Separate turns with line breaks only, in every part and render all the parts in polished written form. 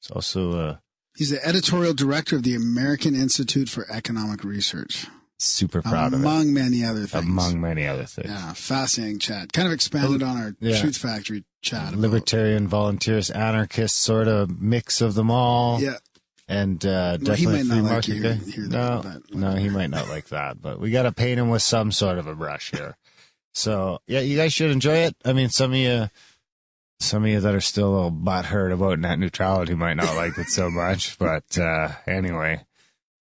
He's also
he's the editorial director of the American Institute for Economic Research.
Super proud of it.
Among many other things.
Among many other things.
Yeah, fascinating chat. Kind of expanded on our Truth Factory chat.
Libertarian, volunteers, anarchists, sort of mix of them all.
Yeah.
And definitely a free market guy.
No,
he might not like that, but we got to paint him with some sort of a brush here. So, yeah, you guys should enjoy it. I mean, some of you that are still a little butthurt about net neutrality might not like it so much, but anyway,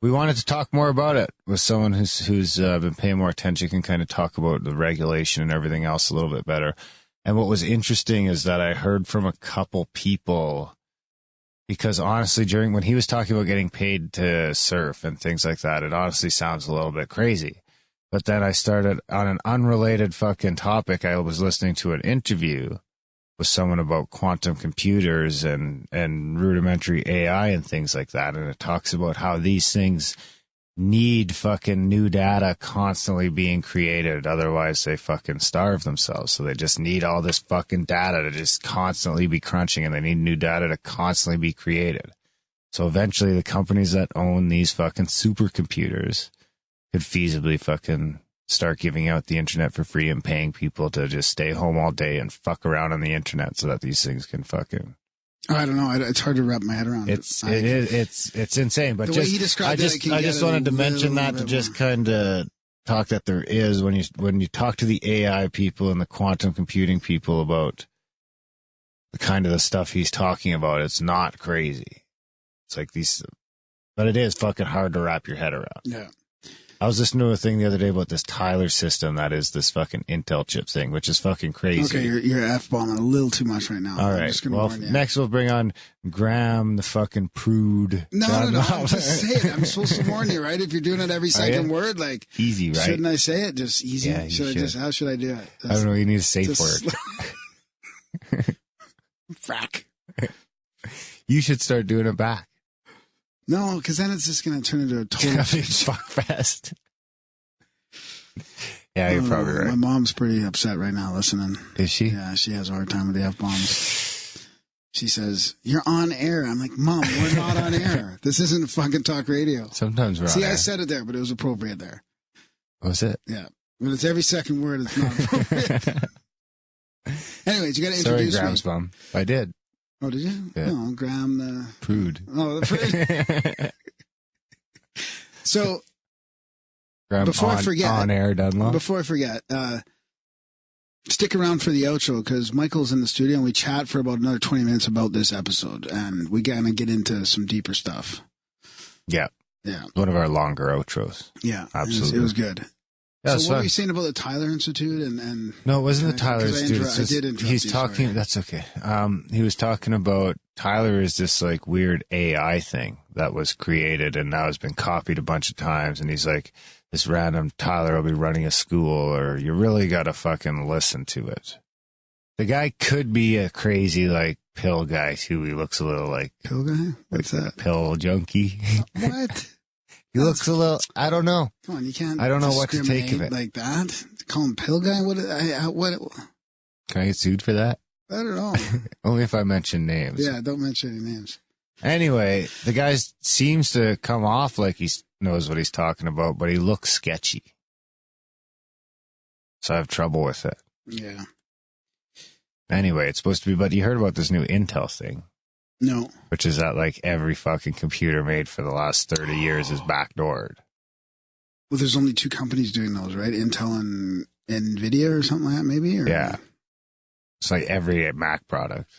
we wanted to talk more about it with someone who's been paying more attention, can kind of talk about the regulation and everything else a little bit better. And what was interesting is that I heard from a couple people, because honestly, when he was talking about getting paid to surf and things like that, it honestly sounds a little bit crazy. But then I started on an unrelated fucking topic. I was listening to an interview with someone about quantum computers and rudimentary AI and things like that. And it talks about how these things need fucking new data constantly being created. Otherwise they fucking starve themselves. So they just need all this fucking data to just constantly be crunching, and they need new data to constantly be created. So eventually the companies that own these fucking supercomputers could feasibly fucking start giving out the internet for free and paying people to just stay home all day and fuck around on the internet so that these things can fucking.
I don't know. It's hard to wrap my head around.
It's insane. But
the way he described
I just wanted to mention that to just kind of talk that there is when you talk to the AI people and the quantum computing people about the kind of the stuff he's talking about. It's not crazy. It's like these, but it is fucking hard to wrap your head around.
Yeah.
I was listening to a thing the other day about this Tyler system that is this fucking Intel chip thing, which is fucking crazy.
Okay, you're F-bombing a little too much right now.
All right. Well, next we'll bring on Graham, the fucking prude.
No. Just say it. I'm supposed to warn you, right? If you're doing it every second word, like
easy, right?
Shouldn't I say it? Just easy.
Yeah,
How should I do it?
I don't know. You need a safe word.
Frack.
You should start doing it back.
No, because then it's just going to turn into a total
fuck fest. Yeah, you're probably right.
My mom's pretty upset right now listening.
Is she?
Yeah, she has a hard time with the F-bombs. She says, "You're on air." I'm like, "Mom, we're not on air. This isn't fucking talk radio."
Sometimes we're on air.
I said it there, but it was appropriate there.
Was it?
Yeah. When it's every second word, it's not appropriate. Anyways, you got to introduce me.
Graham's mom. I did.
Oh, did you?
Yeah.
No, Graham the...
Prude.
Oh, the prude. So,
Graham
before I forget...
On air, Dunlop.
Before I forget, stick around for the outro, because Michael's in the studio and we chat for about another 20 minutes about this episode, and we kind of get into some deeper stuff.
Yeah.
Yeah.
One of our longer outros.
Yeah.
Absolutely.
It was good.
Yeah,
so what were you saying about the Tyler Institute and
no, it wasn't the Tyler Institute.
I did interrupt
he's talking.
Sorry.
That's okay. He was talking about Tyler is this like weird AI thing that was created and now has been copied a bunch of times. And he's like, this random Tyler will be running a school, or you really got to fucking listen to it. The guy could be a crazy like pill guy too. He looks a little like
pill guy. What's that?
Pill junkie.
What?
He looks a little, I don't know.
Come on, you can't.
I don't know what to take of it.
Like that? Call him pill guy? What?
Can I get sued for that?
I don't know.
Only if I mention names.
Yeah, don't mention any names.
Anyway, the guy seems to come off like he knows what he's talking about, but he looks sketchy. So I have trouble with it.
Yeah.
Anyway, it's supposed to be, but you heard about this new Intel thing.
No.
Which is that like every fucking computer made for the last 30 years is backdoored.
Well, there's only two companies doing those, right? Intel and NVIDIA or something like that, maybe? Or...
Yeah. It's like every Mac product.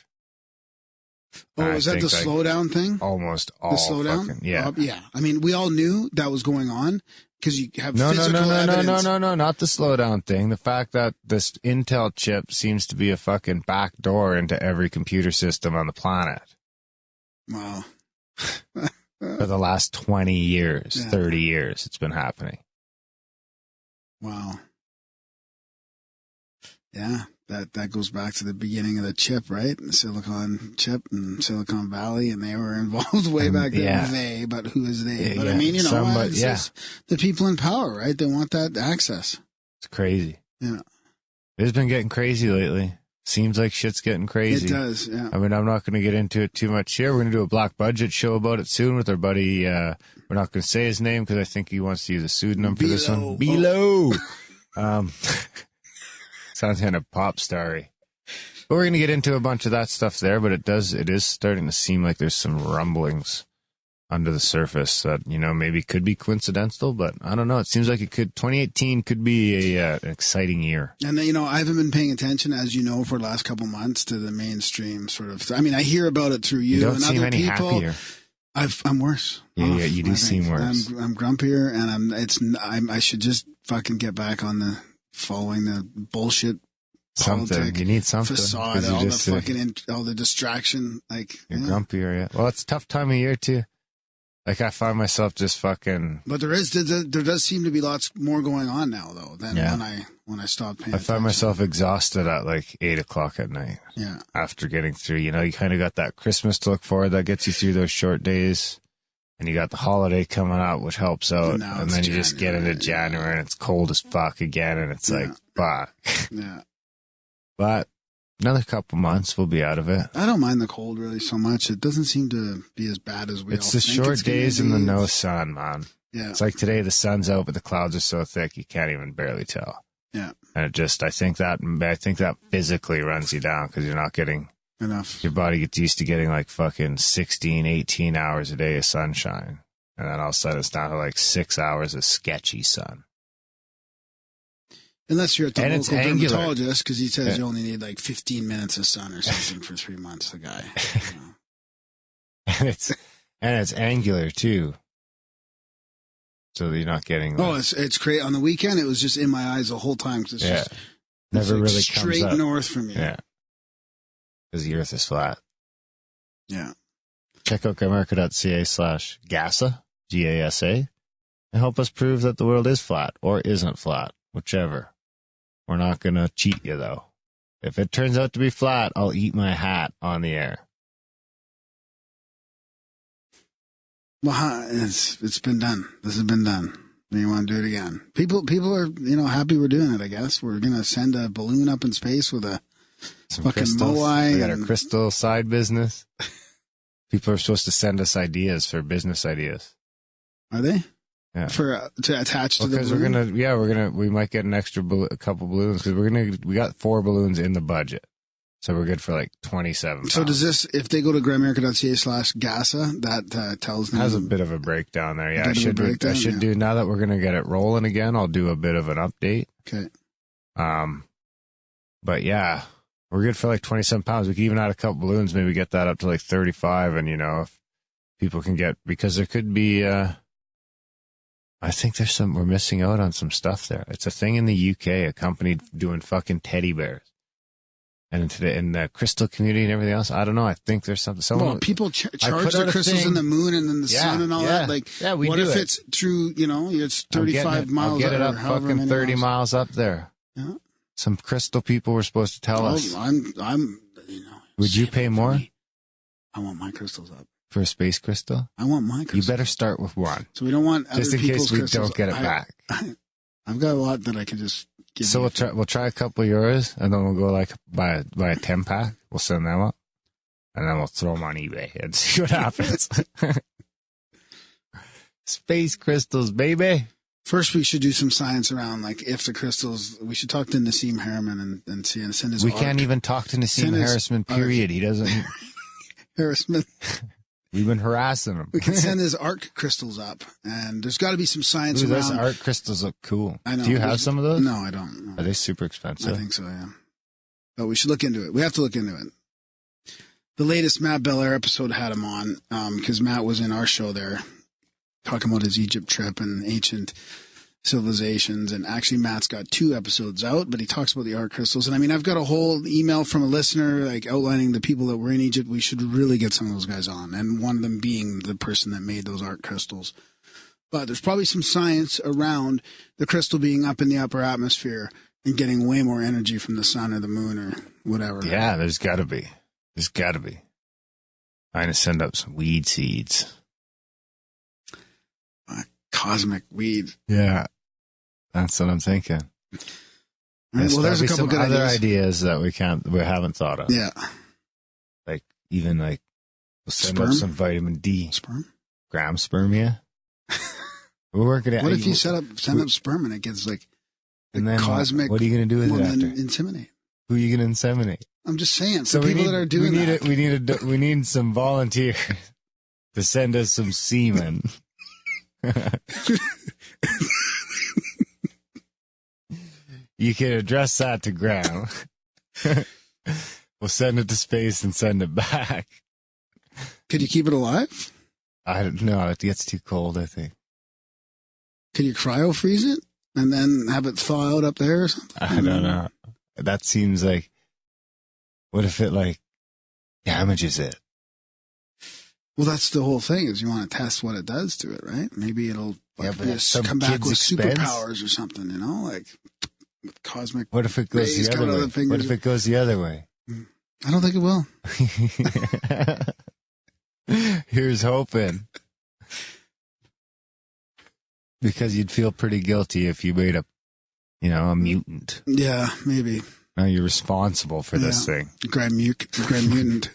Oh, is that the slowdown thing?
Almost all.
The slowdown?
Fucking, yeah.
Yeah. I mean, we all knew that was going on because you have physical evidence.
No, not the slowdown thing. The fact that this Intel chip seems to be a fucking backdoor into every computer system on the planet.
Wow.
For the last 20 years, 30 years, it's been happening.
Wow. Yeah, that goes back to the beginning of the chip, right? The Silicon chip and Silicon Valley, and they were involved way back then.
Yeah.
They, but who is they?
Yeah,
but I mean,
it's
just the people in power, right? They want that access.
It's crazy.
Yeah.
It's been getting crazy lately. Seems like shit's getting crazy.
It does, yeah.
I mean, I'm not going to get into it too much here. We're going to do a black budget show about it soon with our buddy. We're not going to say his name because I think he wants to use a pseudonym for this one. Below. Sounds kind of pop starry. But we're going to get into a bunch of that stuff there, but it is starting to seem like there's some rumblings under the surface that, maybe could be coincidental, but I don't know. It seems like 2018 could be an exciting year.
And, I haven't been paying attention, as you know, for the last couple months to the mainstream sort of. I mean, I hear about it through you
don't
and
seem
other
any
people.
Happier.
I'm worse.
Yeah, you do seem worse.
I'm grumpier, and I should just fucking get back on the following the bullshit.
Something. You need something.
Facade, all the distraction.
You're grumpier, yeah. Well, it's a tough time of year, too. Like, I find myself just fucking...
But there does seem to be lots more going on now, though, than when I stopped paying attention.
I find myself exhausted at, 8 o'clock at night.
Yeah.
After getting through, you kind of got that Christmas to look forward that gets you through those short days. And you got the holiday coming up, which helps out. And then you just get into January, and it's cold as fuck again, and it's fuck.
Yeah.
But another couple months, we'll be out of it.
I don't mind the cold really so much. It doesn't seem to be as bad as we all think.
It's the short days and the no sun, man.
Yeah.
It's like today, the sun's out, but the clouds are so thick you can't even barely tell.
Yeah.
And I think that physically runs you down because you're not getting
enough.
Your body gets used to getting fucking 16, 18 hours a day of sunshine. And then all of a sudden it's down to 6 hours of sketchy sun.
Unless you're at the local dermatologist, because he says you only need 15 minutes of sun or something for 3 months, the guy.
and it's angular too. So that you're not getting...
it's great. On the weekend, it was just in my eyes the whole time. Cause it's just,
never really
straight
comes up.
North from you.
Yeah. Because the earth is flat.
Yeah.
Check out grimerica.ca/GASA, GASA, and help us prove that the world is flat or isn't flat, whichever. We're not going to cheat you, though. If it turns out to be flat, I'll eat my hat on the air.
Well, it's been done. This has been done. You want to do it again? People are happy we're doing it. I guess we're going to send a balloon up in space with some fucking moai.
We got our crystal side business. People are supposed to send us ideas for business ideas.
Are they?
Yeah.
To attach to the balloon?
We might get an extra a couple balloons because we got 4 balloons in the budget. So we're good for 27
So does this, if they go to grimerica.ca/GASA, that tells them?
Has a bit of a breakdown there. Yeah, I should do, now that we're going to get it rolling again, I'll do a bit of an update.
Okay.
But yeah, we're good for 27 pounds. We can even add a couple balloons, maybe get that up to 35. And, if people can because there could be, I think we're missing out on some stuff there. It's a thing in the UK, a company doing fucking teddy bears. And in the crystal community and everything else, I don't know. I think there's something.
People charge their crystals in the moon and in the sun and all that. What if it's through, it's 35 miles?
I'll get it up fucking 30 miles up there.
Yeah.
Some crystal people were supposed to tell us.
Would
you pay more?
I want my crystals up.
For a space crystal?
I want my crystals.
You better start with one.
So we don't want other
just in
people's
case we
crystals.
Don't get it back.
I've got a lot that I can just give
So
you.
we'll try a couple of yours, and then we'll go buy a 10-pack. We'll send them up, and then we'll throw them on eBay and see what happens. Space crystals, baby.
First, we should do some science around, if the crystals, we should talk to Nassim Harriman and see and send his
We can't even talk to Nassim Harrisman, period. He doesn't.
Harrisman.
We've been harassing him.
We can send his arc crystals up, and there's got to be some science around.
Those arc crystals look cool.
I know.
Do you have some of those?
No, I don't. No.
Are they super expensive?
I think so, yeah. But we should look into it. We have to look into it. The latest Matt Belair episode had him on, because Matt was in our show there, talking about his Egypt trip and ancient civilizations. And actually, Matt's got 2 episodes out, but he talks about the art crystals. And I've got a whole email from a listener, outlining the people that were in Egypt. We should really get some of those guys on. And one of them being the person that made those art crystals. But there's probably some science around the crystal being up in the upper atmosphere and getting way more energy from the sun or the moon or whatever.
Yeah, there's got to be. I'm going to send up some weed seeds.
Cosmic weed.
Yeah. That's what I'm thinking.
Right, well, there's a couple
some
good
other
ideas.
that we haven't thought of.
Yeah.
Like even like we'll send up
Sperm?
some vitamin D.
Sperm?
Gram spermia. We're working at.
What if you send up sperm and it gets like
and then
cosmic?
What are you going to do with it after?
Inseminate.
Who are you going to inseminate?
I'm just saying. So people that are doing that.
We need some volunteers to send us some semen. You can address that to Graham. We'll send it to space and send it back.
Could you keep it alive?
I don't know. It gets too cold, I think.
Could you cryo freeze it and then have it thaw out up there or something?
I don't know. That seems like, what if it like damages it?
Well, that's the whole thing is you want to test what it does to it, right? Maybe it'll
some
come back with
expense.
superpowers or something, you know, like with cosmic.
What if it goes the other way? What if it goes the other way?
I don't think it will.
Here's hoping. Because you'd feel pretty guilty if you made a mutant.
Yeah, maybe.
Now you're responsible for this thing.
Grand mutant.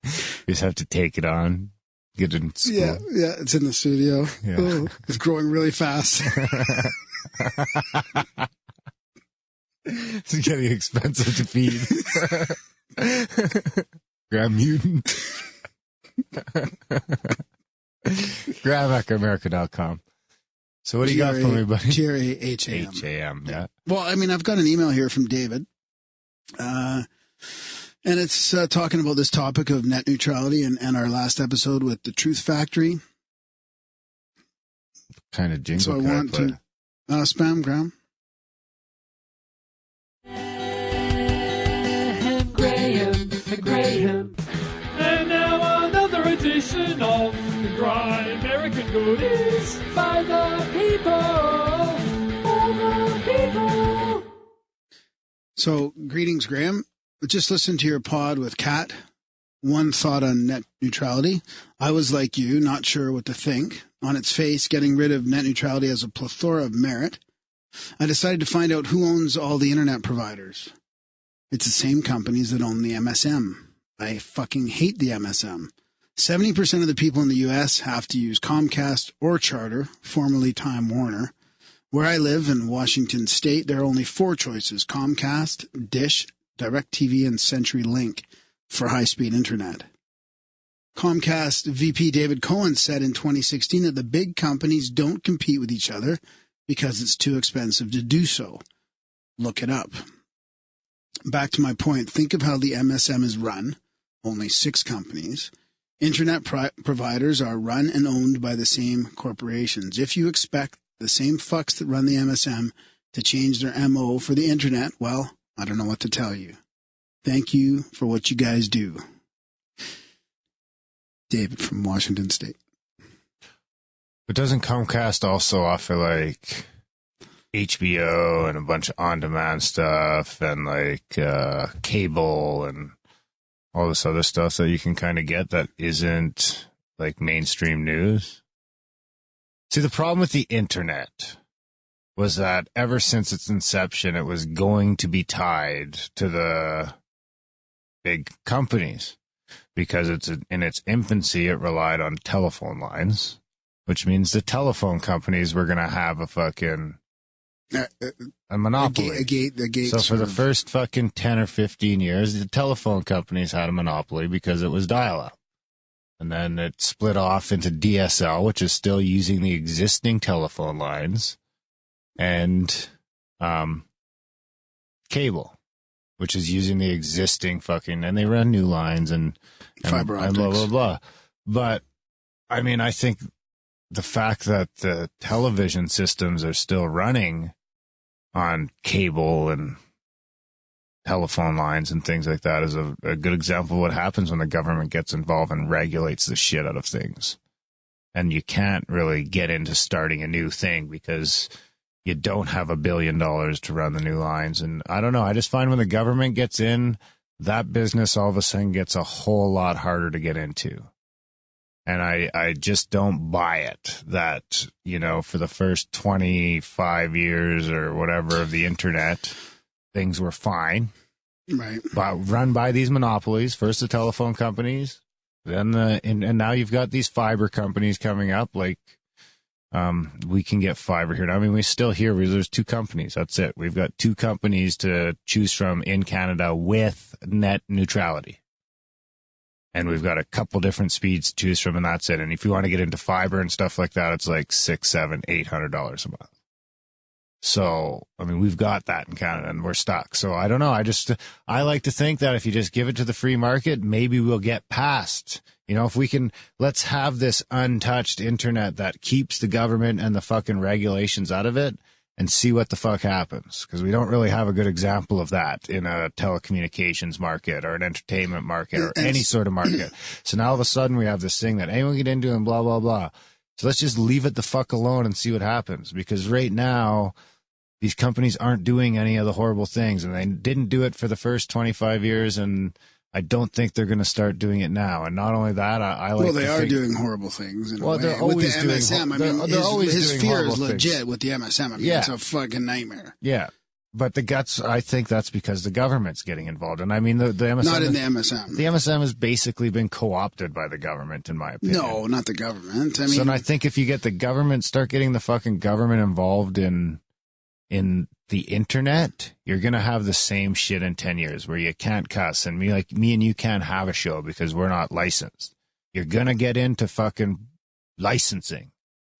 You just have to take it on, get it in school.
Yeah, it's in the studio.
Yeah.
Oh, it's growing really fast.
It's getting expensive to feed. Grand mutant. GramAmerica.com. So what do you got for me, buddy?
Jerry H.A.M.
H.A.M., yeah.
Well, I mean, I've got an email here from David. And it's talking about this topic of net neutrality and our last episode with the Truth Factory.
Kind of jingle.
So I want to spam, Graham.
Graham. And now another edition of the Dry American Goodies by the people, for the people.
So, greetings, Graham. Just listened to your pod with Kat. One thought on net neutrality. I was like you, not sure what to think. On its face, getting rid of net neutrality has a plethora of merit. I decided to find out who owns all the internet providers. It's the same companies that own the MSM. I fucking hate the MSM. 70% of the people in the U.S. have to use Comcast or Charter, formerly Time Warner. Where I live in Washington State, there are only 4 choices: Comcast, Dish, DirecTV, and CenturyLink for high-speed internet. Comcast VP David Cohen said in 2016 that the big companies don't compete with each other because it's too expensive to do so. Look it up. Back to my point, think of how the MSM is run. Only 6 companies. Internet providers are run and owned by the same corporations. If you expect the same fucks that run the MSM to change their MO for the internet, well, I don't know what to tell you. Thank you for what you guys do. David from Washington State.
But doesn't Comcast also offer like HBO and a bunch of on-demand stuff and like cable and all this other stuff that you can kind of get that isn't like mainstream news? See, the problem with the internet was that ever since its inception, it was going to be tied to the big companies because in its infancy, it relied on telephone lines, which means the telephone companies were going to have a fucking a monopoly.
A gate.
So for the first fucking 10 or 15 years, the telephone companies had a monopoly because it was dial-up. And then it split off into DSL, which is still using the existing telephone lines, and cable, which is using the existing fucking, and they run new lines and
fiber optics.
And blah, blah, blah. But, I mean, I think the fact that the television systems are still running on cable and telephone lines and things like that is a good example of what happens when the government gets involved and regulates the shit out of things. And you can't really get into starting a new thing because you don't have $1 billion to run the new lines. And I don't know. I just find when the government gets in, that business all of a sudden gets a whole lot harder to get into. And I just don't buy it that, you know, for the first 25 years or whatever of the internet, things were fine.
Right.
But run by these monopolies, first the telephone companies, then and now you've got these fiber companies coming up. Like, we can get fiber here. I mean, we still here. There's two companies. That's it. We've got two companies to choose from in Canada with net neutrality. And we've got a couple different speeds to choose from, and that's it. And if you want to get into fiber and stuff like that, it's like $600, $700, $800 a month. So, I mean, we've got that in Canada, and we're stuck. So I don't know. I like to think that if you just give it to the free market, maybe we'll get past. You know, if we can, let's have this untouched internet that keeps the government and the fucking regulations out of it, and see what the fuck happens. Because we don't really have a good example of that in a telecommunications market or an entertainment market or any sort of market. So now all of a sudden we have this thing that anyone can get into and blah, blah, blah. So let's just leave it the fuck alone and see what happens. Because right now, these companies aren't doing any of the horrible things. And they didn't do it for the first 25 years, and I don't think they're going to start doing it now. And not only that, I like.
Well, they are doing horrible things.
Well, they're always doing. With the MSM,
I mean,
they're always
his
doing
fear is
horrible
legit
things.
with the MSM. I mean, it's a fucking nightmare.
Yeah, but the guts. I think that's because the government's getting involved. And I mean, the MSM.
Not in the MSM.
The MSM has basically been co-opted by the government, in my opinion.
No, not the government. I mean,
so I think if you get the government, start getting the fucking government involved in the internet, you're going to have the same shit in 10 years where you can't cuss, and me and you can't have a show because we're not licensed. You're going to get into fucking licensing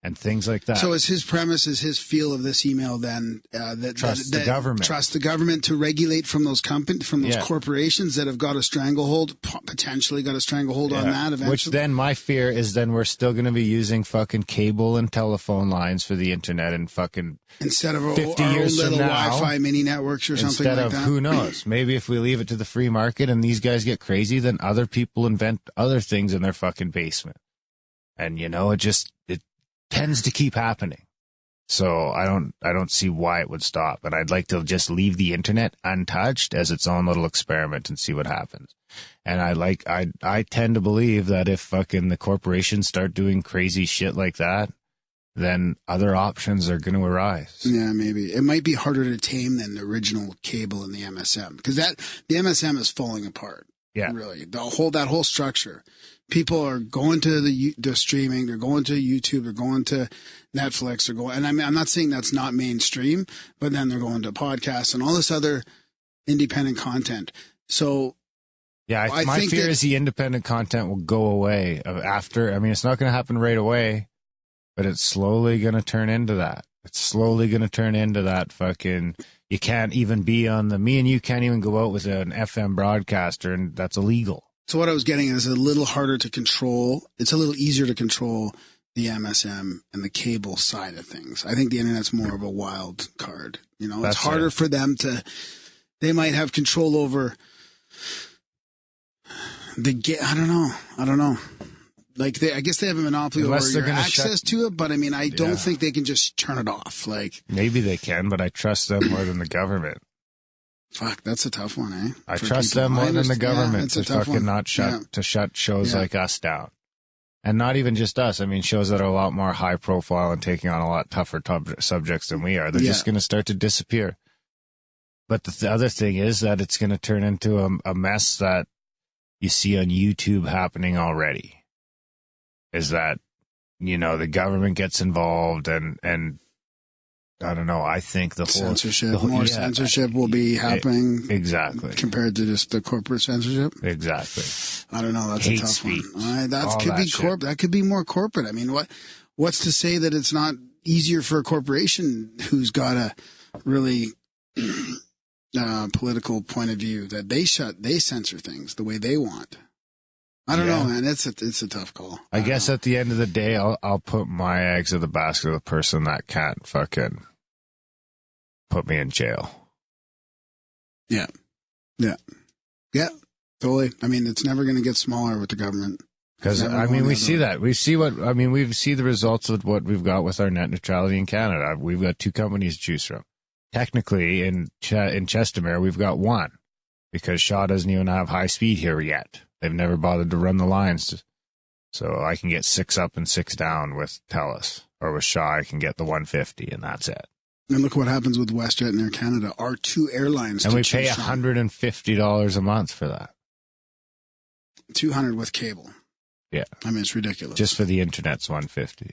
and things like that.
So is his premise, is his feel of this email then
Trust the government.
Trust the government to regulate from those companies, from those corporations that have got a stranglehold, potentially got a stranglehold on that eventually?
Which then my fear is then we're still going to be using fucking cable and telephone lines for the internet and fucking
instead of
50
our
years
own little
from now,
Wi-Fi mini networks or something like that.
Instead of, who knows, maybe if we leave it to the free market and these guys get crazy, then other people invent other things in their fucking basement. And, you know, it tends to keep happening. So I don't see why it would stop. And I'd like to just leave the internet untouched as its own little experiment and see what happens. And I tend to believe that if fucking the corporations start doing crazy shit like that, then other options are going to arise.
Yeah, maybe. It might be harder to tame than the original cable and the MSM, because the MSM is falling apart.
Yeah.
Really. That whole structure. People are going to the streaming, they're going to YouTube, they're going to Netflix, and I mean, I'm not saying that's not mainstream, but then they're going to podcasts and all this other independent content. So
yeah, my fear is the independent content will go away after. I mean, it's not going to happen right away, but it's slowly going to turn into that. It's slowly going to turn into that fucking, you can't even be me and you can't even go out with an FM broadcaster, and that's illegal.
So what I was getting at is a little harder to control. It's a little easier to control the MSM and the cable side of things. I think the internet's more of a wild card. You know, it's harder for them they might have control over I don't know. Like I guess they have a monopoly over your access to it, but I mean, I don't think they can just turn it off. Like
maybe they can, but I trust them more than the government.
Fuck, that's a tough one, eh?
I trust them more than the government to fucking not shut shows like us down. And not even just us. I mean, shows that are a lot more high profile and taking on a lot tougher subjects than we are. They're just going to start to disappear. But the other thing is that it's going to turn into a mess that you see on YouTube happening already. Is that, you know, the government gets involved and I don't know. I think the whole
censorship will be happening.
Exactly.
Compared to just the corporate censorship.
Exactly.
I don't know. That's
Hate
a tough
speech,
one. That could be corporate. That could be more corporate. I mean, what's to say that it's not easier for a corporation who's got a really political point of view that they censor things the way they want. I don't know, man. It's a tough call.
I guess at the end of the day, I'll put my eggs in the basket of the person that can't fucking put me in jail.
Yeah. Totally. I mean, it's never going to get smaller with the government.
Because I mean, we see that. We see the results of what we've got with our net neutrality in Canada. We've got two companies to choose from. Technically, in Chestermere, we've got one because Shaw doesn't even have high speed here yet. They've never bothered to run the lines. So I can get 6 up and 6 down with TELUS, or with Shaw, I can get the 150, and that's it.
And look what happens with WestJet and Air Canada. Our two airlines.
And we pay $150 a month for that.
$200 with cable.
Yeah.
I mean, it's ridiculous.
Just for the internet's $150.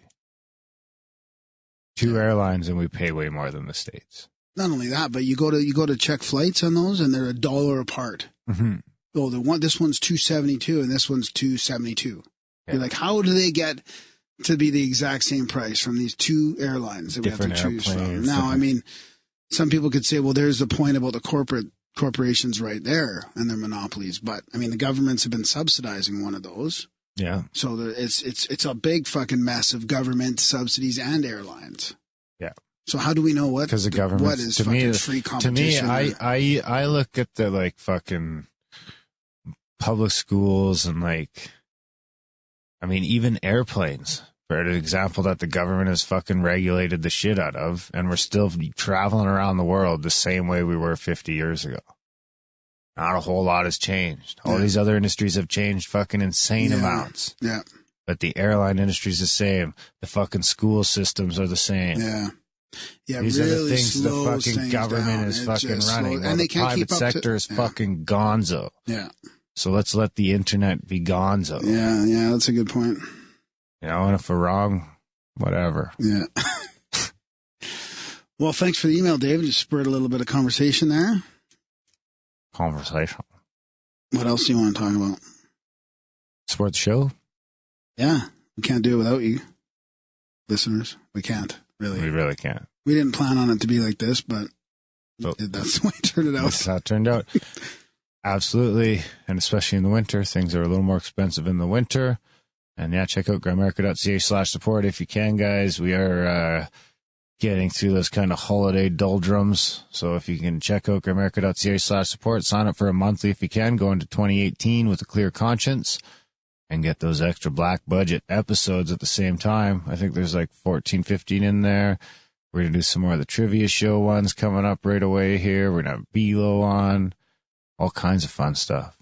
Two airlines, and we pay way more than the States.
Not only that, but you go to check flights on those, and they're $1 apart.
Mm-hmm.
Oh, this one's $272, and this one's $272. Yeah. You're like, how do they get to be the exact same price from these two airlines that
Different
we have to choose from?
airplanes,
Now, I mean, some people could say, well, there's the point about the corporations right there and their monopolies. But I mean, the governments have been subsidizing one of those.
Yeah.
So it's a big fucking mess of government subsidies and airlines.
Yeah.
So how do we know what?
Because the government,
what is fucking free competition?
To me, I look at the like fucking public schools and like, I mean, even airplanes. For an example that the government has fucking regulated the shit out of, and we're still traveling around the world the same way we were 50 years ago. Not a whole lot has changed. All these other industries have changed fucking insane amounts.
Yeah.
But the airline industry is the same. The fucking school systems are the same.
Yeah. Yeah,
these
really
are the things the fucking government is fucking running.
And they can't
keep up. The private sector is fucking gonzo.
Yeah. So
let's let the internet be gonzo.
Yeah, that's a good point.
You know, and if we're wrong, whatever.
Yeah. Well, thanks for the email, David. Just spurred a little bit of conversation there.
Conversation.
What else do you want to talk about?
Sports show?
Yeah. We can't do it without you, listeners. We can't, really.
We really can't.
We didn't plan on it to be like this, but that's the way it turned out.
That's how it turned out. Absolutely. And especially in the winter, things are a little more expensive in the winter. And yeah, check out grimerica.ca/support if you can, guys. We are getting through those kind of holiday doldrums. So if you can check out grimerica.ca/support, sign up for a monthly if you can, go into 2018 with a clear conscience and get those extra black budget episodes at the same time. I think there's like 14, 15 in there. We're going to do some more of the trivia show ones coming up right away here. We're going to have Bilo on. All kinds of fun stuff.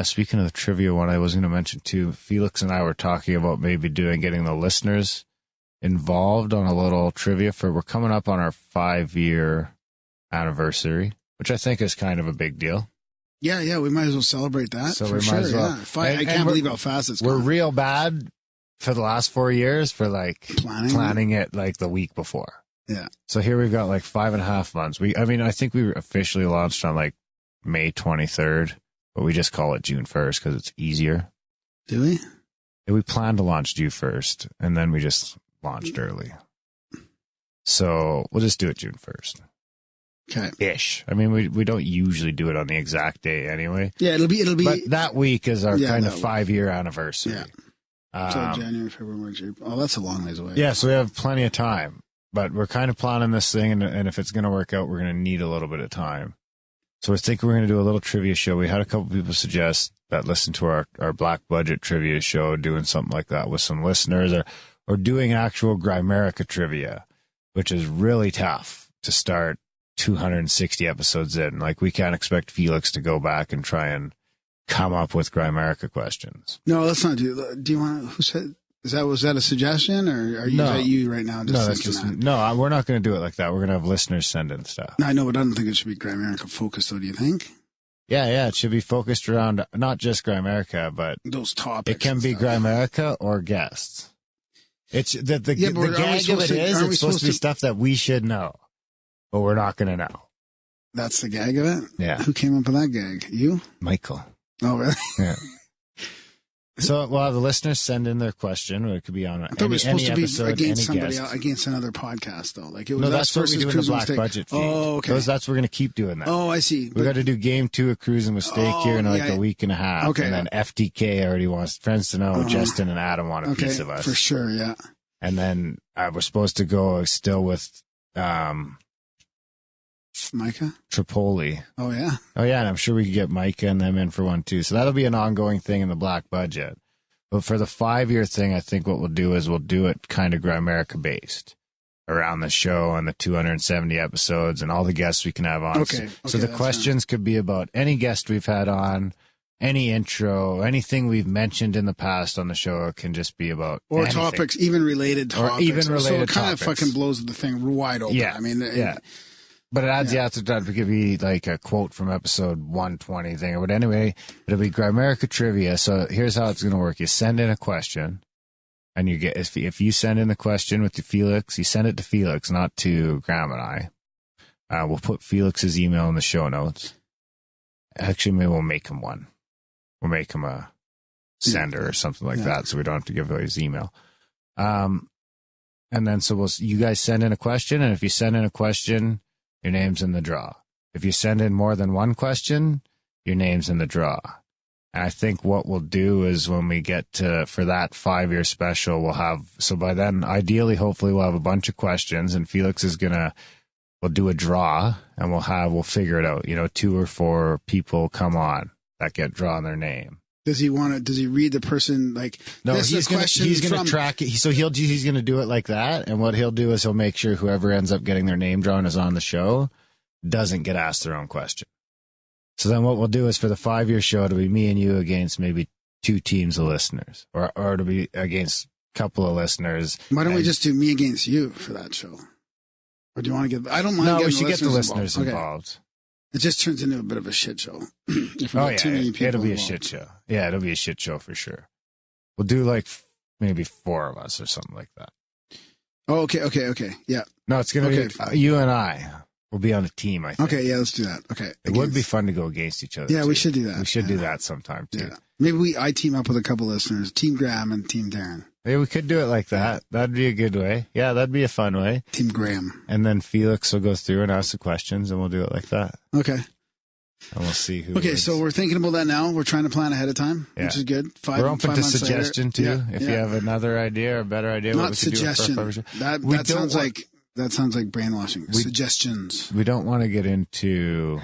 Speaking of the trivia one, I was going to mention too, Felix and I were talking about maybe getting the listeners involved on a little trivia we're coming up on our 5-year anniversary, which I think is kind of a big deal.
Yeah, we might as well celebrate that. So for sure, as well. Yeah. I can't believe how fast it's gone.
We're real bad for the last 4 years for like planning it like the week before.
Yeah.
So here we've got like 5.5 months. I think we officially launched on like May 23rd, but we just call it June 1st because it's easier.
Do we?
Yeah, we planned to launch June 1st, and then we just launched early. So we'll just do it June 1st.
Okay.
Ish. I mean, we don't usually do it on the exact day anyway.
Yeah, it'll be.
But that week is our kind of 5-year anniversary.
Yeah. So January, February, March, April. Oh, that's a long ways away.
Yeah, so we have plenty of time. But we're kind of planning this thing, and if it's going to work out, we're going to need a little bit of time. So I think we're going to do a little trivia show. We had a couple people suggest that listen to our black budget trivia show, doing something like that with some listeners, or doing actual Grimerica trivia, which is really tough to start 260 episodes in. Like, we can't expect Felix to go back and try and come up with Grimerica questions.
No, let's not do. Do you want? Who said? Was that a suggestion, or is that you right now?
No, we're not going to do it like that. We're going to have listeners send in stuff.
No, I know, but I don't think it should be Grimerica focused, though. Do you think?
Yeah, it should be focused around not just Grimerica, but
those topics.
It can be Grimerica or guests. It's the gag of it is it's supposed to be stuff that we should know, but we're not going to know.
That's the gag of it?
Yeah.
Who came up with that gag? You?
Michael.
Oh, really?
Yeah. So we'll have the listeners send in their question, or it could be on any episode,
against
any
somebody
guest.
Against another podcast, though. Like it was
no, that's what we do in the black budget feed.
Oh, okay.
That's we're going to keep doing that.
Oh, I see.
We got to do game 2 of Cruising Mistake here in like a week and a half.
Okay.
And then FTK already wants friends to know. Justin and Adam want a piece of us
for sure. Yeah.
And then we're supposed to go still with
Micah?
Tripoli.
Oh, yeah.
Oh, yeah. And I'm sure we could get Micah and them in for one, too. So that'll be an ongoing thing in the black budget. But for the 5-year thing, I think what we'll do is we'll do it kind of Grimerica based around the show and the 270 episodes and all the guests we can have on.
Okay.
So the questions could be about any guest we've had on. any intro, anything we've mentioned in the past on the show. It can just be about
or
anything.
topics, even related topics.
Or even related
so it kind
topics.
of fucking blows the thing wide open.
Yeah.
I mean,
yeah. But it adds, to give you like a quote from episode 120 thing. But anyway, it'll be Grimerica Trivia. So here's how it's going to work. You send in a question, and you get, if you send in the question with Felix, you send it to Felix, not to Graham and I. We'll put Felix's email in the show notes. Actually, maybe we'll make him one. We'll make him a sender or something like that, so we don't have to give away his email. And then you guys send in a question, and if you send in a question, your name's in the draw. If you send in more than one question, your name's in the draw. And I think what we'll do is when we get for that 5-year special, so by then, ideally, hopefully we'll have a bunch of questions, and Felix is we'll do a draw, and we'll figure it out. 2 or 4 people come on that get drawn their name.
Does he read the person like?
No, he's going to track it. So he's going to do it like that. And what he'll do is he'll make sure whoever ends up getting their name drawn is on the show doesn't get asked their own question. So then what we'll do is for the 5-year show, it'll be me and you against maybe 2 teams of listeners, or it'll be against a couple of listeners.
Why don't we just do me against you for that show? Or do you want to get? I don't mind.
No,
we
should get the listeners involved.
It just turns into a bit of a shit show. If we
Oh,
get too many people
it'll be
involved.
a shit show. Yeah, it'll be a shit show for sure. We'll do like maybe 4 of us or something like that.
Oh, okay. Yeah.
No, it's going to be you and I. We'll be on a team, I think.
Okay, yeah, let's do that. Okay.
It would be fun to go against each other.
Yeah,
too.
we should do that.
We should do that sometime, too.
Yeah. Maybe I team up with a couple listeners. Team Graham and Team Darren.
Yeah, we could do it like that. That'd be a good way. Yeah, that'd be a fun way.
Team Graham.
And then Felix will go through and ask the questions, and we'll do it like that.
Okay.
And we'll see who
Okay,
wins.
so we're thinking about that now. We're trying to plan ahead of time, which is good.
We're open to suggestion,
later.
too. If you have another idea or a better idea
Not
what we
suggestion.
could do.
That sounds like brainwashing. Suggestions.
We don't want to get into...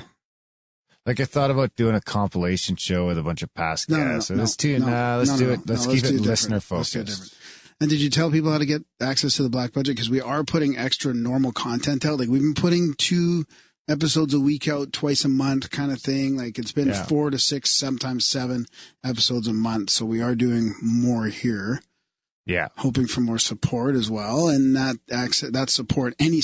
Like, I thought about doing a compilation show with a bunch of past guests. Let's do it. Let's keep it listener focused.
And did you tell people how to get access to the Black Budget? Because we are putting extra normal content out. Like, we've been putting 2 episodes a week out twice a month kind of thing. Like, it's been 4 to 6, sometimes 7 episodes a month. So we are doing more here.
Yeah.
Hoping for more support as well. And that support, any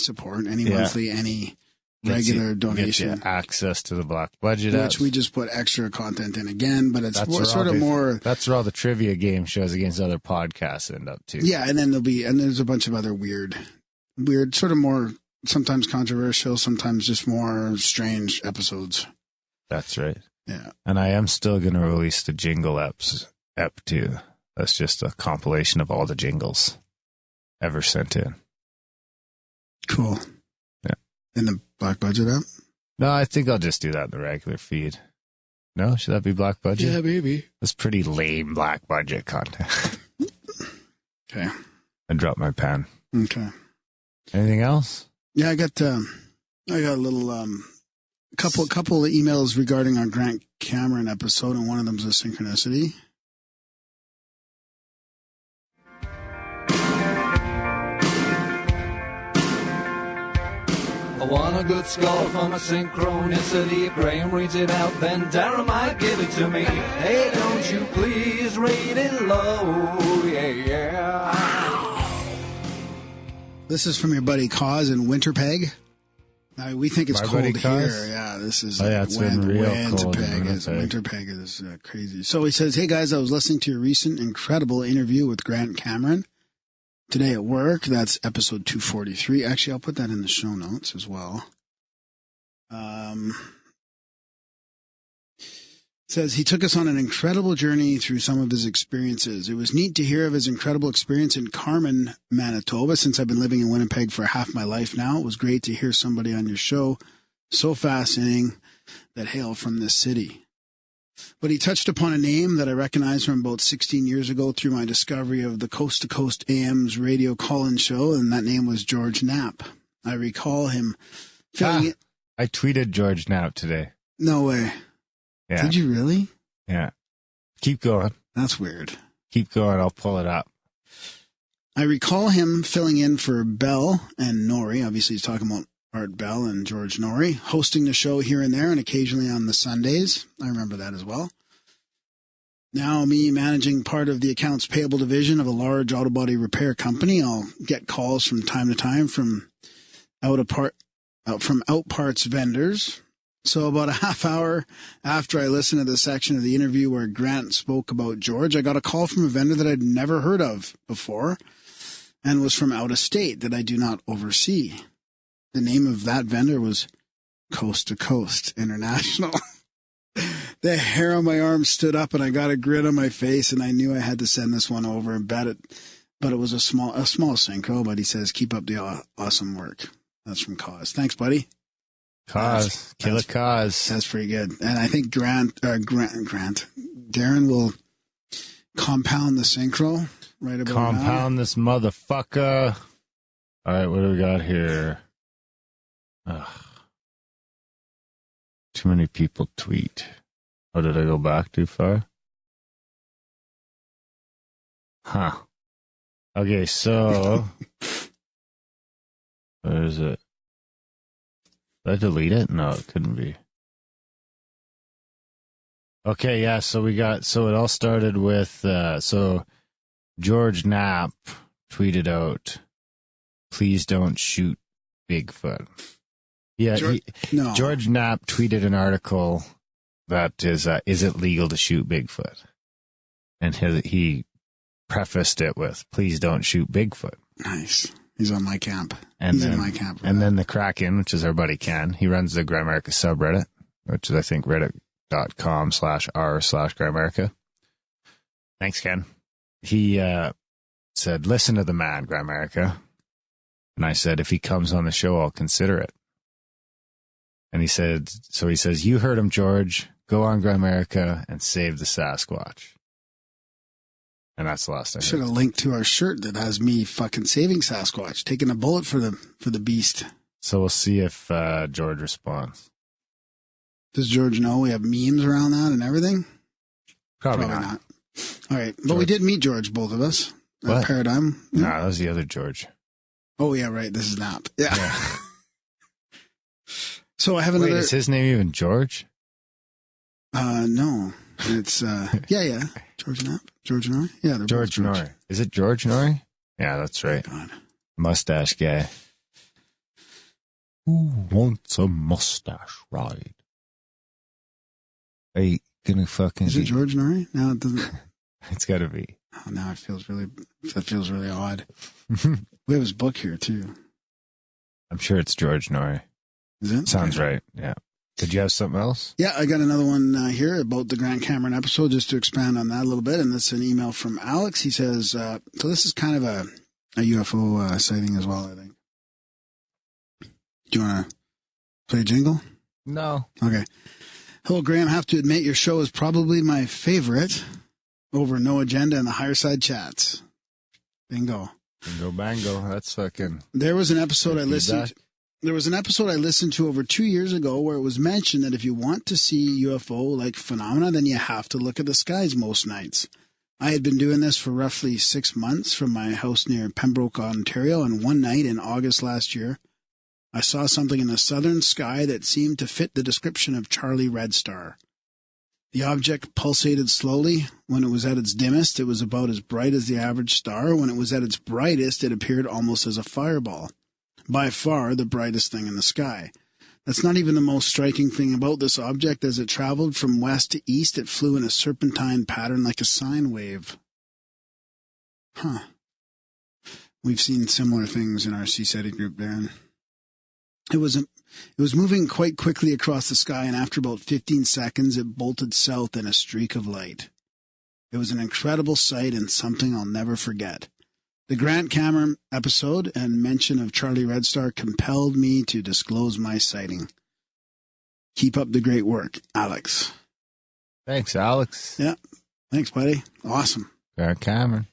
monthly, any regular donation.
Gets you access to the Black Budget,
which we just put extra content in again, but it's more.
That's where all the trivia game shows against other podcasts end up too.
Yeah, and then there's a bunch of other weird, sort of more, sometimes controversial, sometimes just more strange episodes.
That's right.
Yeah.
And I am still going to release the jingle ep too. That's just a compilation of all the jingles ever sent in.
Cool.
Yeah.
In the Black Budget app?
No, I think I'll just do that in the regular feed. No? Should that be Black Budget?
Yeah, maybe.
That's pretty lame Black Budget content.
Okay.
I dropped my pen.
Okay.
Anything else?
Yeah, I got a little couple of emails regarding our Grant Cameron episode, and one of them's a synchronicity.
I want a good score for my synchronicity. If Graham reads it out, then Darren might give it to me. Hey, don't you please read it low, yeah.
This is from your buddy Cause in Winterpeg. We think it's cold here. Yeah, this is
it's been real cold.
Winterpeg is crazy. So he says, hey guys, I was listening to your recent incredible interview with Grant Cameron today at work. That's episode 243. Actually, I'll put that in the show notes as well. Says he took us on an incredible journey through some of his experiences. It was neat to hear of his incredible experience in Carman, Manitoba. Since I've been living in Winnipeg for half my life now, it was great to hear somebody on your show so fascinating that hail from this city. But he touched upon a name that I recognized from about 16 years ago through my discovery of the Coast to Coast AM's radio call-in show, and that name was George Knapp. I recall him filling
I tweeted George Knapp today.
No way.
Yeah.
Did you really?
Yeah. Keep going.
That's weird.
Keep going. I'll pull it up.
I recall him filling in for Bell and Norrie. Obviously, he's talking about Art Bell and George Norrie, hosting the show here and there and occasionally on the Sundays. I remember that as well. Now, me managing part of the accounts payable division of a large auto body repair company, I'll get calls from time to time from out parts vendors. So about a half hour after I listened to the section of the interview where Grant spoke about George, I got a call from a vendor that I'd never heard of before and was from out of state that I do not oversee. The name of that vendor was Coast to Coast International. The hair on my arm stood up and I got a grin on my face and I knew I had to send this one over and bet it. But it was a small synchro, but he says, keep up the awesome work. That's from Cause. Thanks, buddy.
Cause. Killer Cause.
That's pretty good. And I think Darren will compound the synchro right about now.
Compound this motherfucker. All right, what do we got here? Ugh. Too many people tweet. Oh, did I go back too far? Huh. Okay, so where is it? Did I delete it? No, it couldn't be. Okay, yeah, so it all started with, so George Knapp tweeted out, please don't shoot Bigfoot. Yeah, George Knapp tweeted an article that is it legal to shoot Bigfoot? And he prefaced it with, please don't shoot Bigfoot.
Nice. He's on my camp. He's in my camp.
And then the Kraken, which is our buddy Ken, he runs the Grimerica subreddit, which is, I think, reddit.com/r/Grimerica. Thanks, Ken. He said, listen to the man, Grimerica. And I said, if he comes on the show, I'll consider it. And he says, you heard him, George. Go on Grimerica and save the Sasquatch. And that's the last I heard.
Should have linked to our shirt that has me fucking saving Sasquatch, taking a bullet for the beast.
So we'll see if George responds.
Does George know we have memes around that and everything?
Probably not.
All right. But we did meet George, both of us.
What?
Paradigm.
No, that was the other George.
Oh, yeah, right. This is Knapp. Yeah. So I have another...
Wait, is his name even George?
No. It's, yeah. George Knapp? George Norrie? Yeah, they're
George Norrie. Is it George Norrie? Yeah, that's right.
God.
Mustache guy. Who wants a mustache ride? Are you gonna fucking...
Is it George Norrie? No, it doesn't...
It's gotta be.
Oh, now that feels really odd. We have his book here, too.
I'm sure it's George Norrie.
Is it?
Sounds right, yeah. Did you have something else?
Yeah, I got another one here about the Grant Cameron episode, just to expand on that a little bit. And that's an email from Alex. He says, so this is kind of a UFO sighting as well, I think. Do you want to play a jingle?
No.
Okay. Hello, Graham. Have to admit your show is probably my favorite over No Agenda and the Higher Side Chats. Bingo.
Bingo bango. That's fucking...
There was an episode I listened to over 2 years ago where it was mentioned that if you want to see UFO-like phenomena, then you have to look at the skies most nights. I had been doing this for roughly 6 months from my house near Pembroke, Ontario, and one night in August last year, I saw something in the southern sky that seemed to fit the description of Charlie Red Star. The object pulsated slowly. When it was at its dimmest, it was about as bright as the average star. When it was at its brightest, it appeared almost as a fireball. By far the brightest thing in the sky. That's not even the most striking thing about this object. As it traveled from west to east, it flew in a serpentine pattern like a sine wave. Huh. We've seen similar things in our CSETI group, Darren. It was moving quite quickly across the sky, and after about 15 seconds, it bolted south in a streak of light. It was an incredible sight and something I'll never forget. The Grant Cameron episode and mention of Charlie Red Star compelled me to disclose my sighting. Keep up the great work, Alex.
Thanks, Alex.
Yeah. Thanks, buddy. Awesome.
Grant Cameron.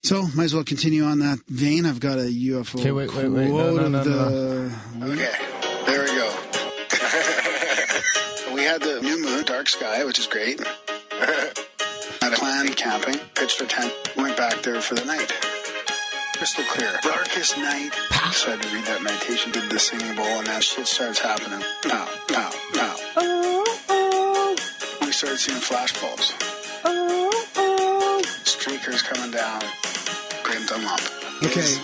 So, might as well continue on that vein. I've got a UFO
wait.
quote
No.
Okay, there we go. We had the new moon, dark sky, which is great. Had a planned camping, pitched a tent, went back there for the night. Crystal clear. Darkest night. So I had to read that meditation, did the singing bowl, and that shit starts happening. Pow, pow, pow. We started seeing flash bulbs. Water's coming down. Graham Dunlop. Okay,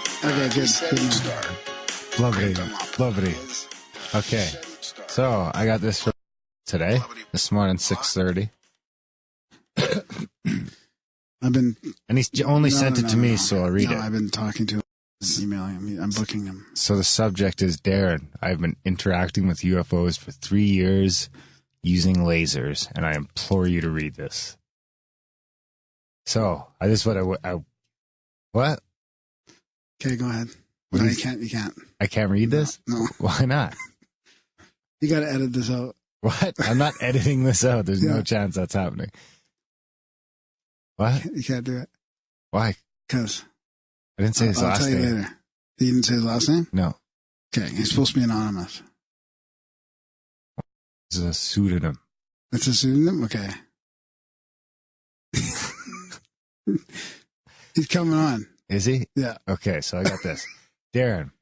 good. Star.
Lovely. Okay, so I got this for today, this morning, 6:30. And he's only sent it to me, so I'll read it.
I've been talking to him, emailing him. I'm booking him.
So the subject is, Darren, I've been interacting with UFOs for 3 years using lasers, and I implore you to read this. So, what?
Okay, go ahead. No, you can't.
I can't read this?
No.
Why not?
You got to edit this out.
What? I'm not editing this out. There's no chance that's happening. What?
You can't do it.
Why?
Because
I didn't say his last name.
I'll tell you later. You didn't say his last name?
No.
Okay, he's supposed to be anonymous.
It's a pseudonym.
It's a pseudonym? Okay. He's coming on.
Is he?
Yeah.
Okay, so I got this. Darren,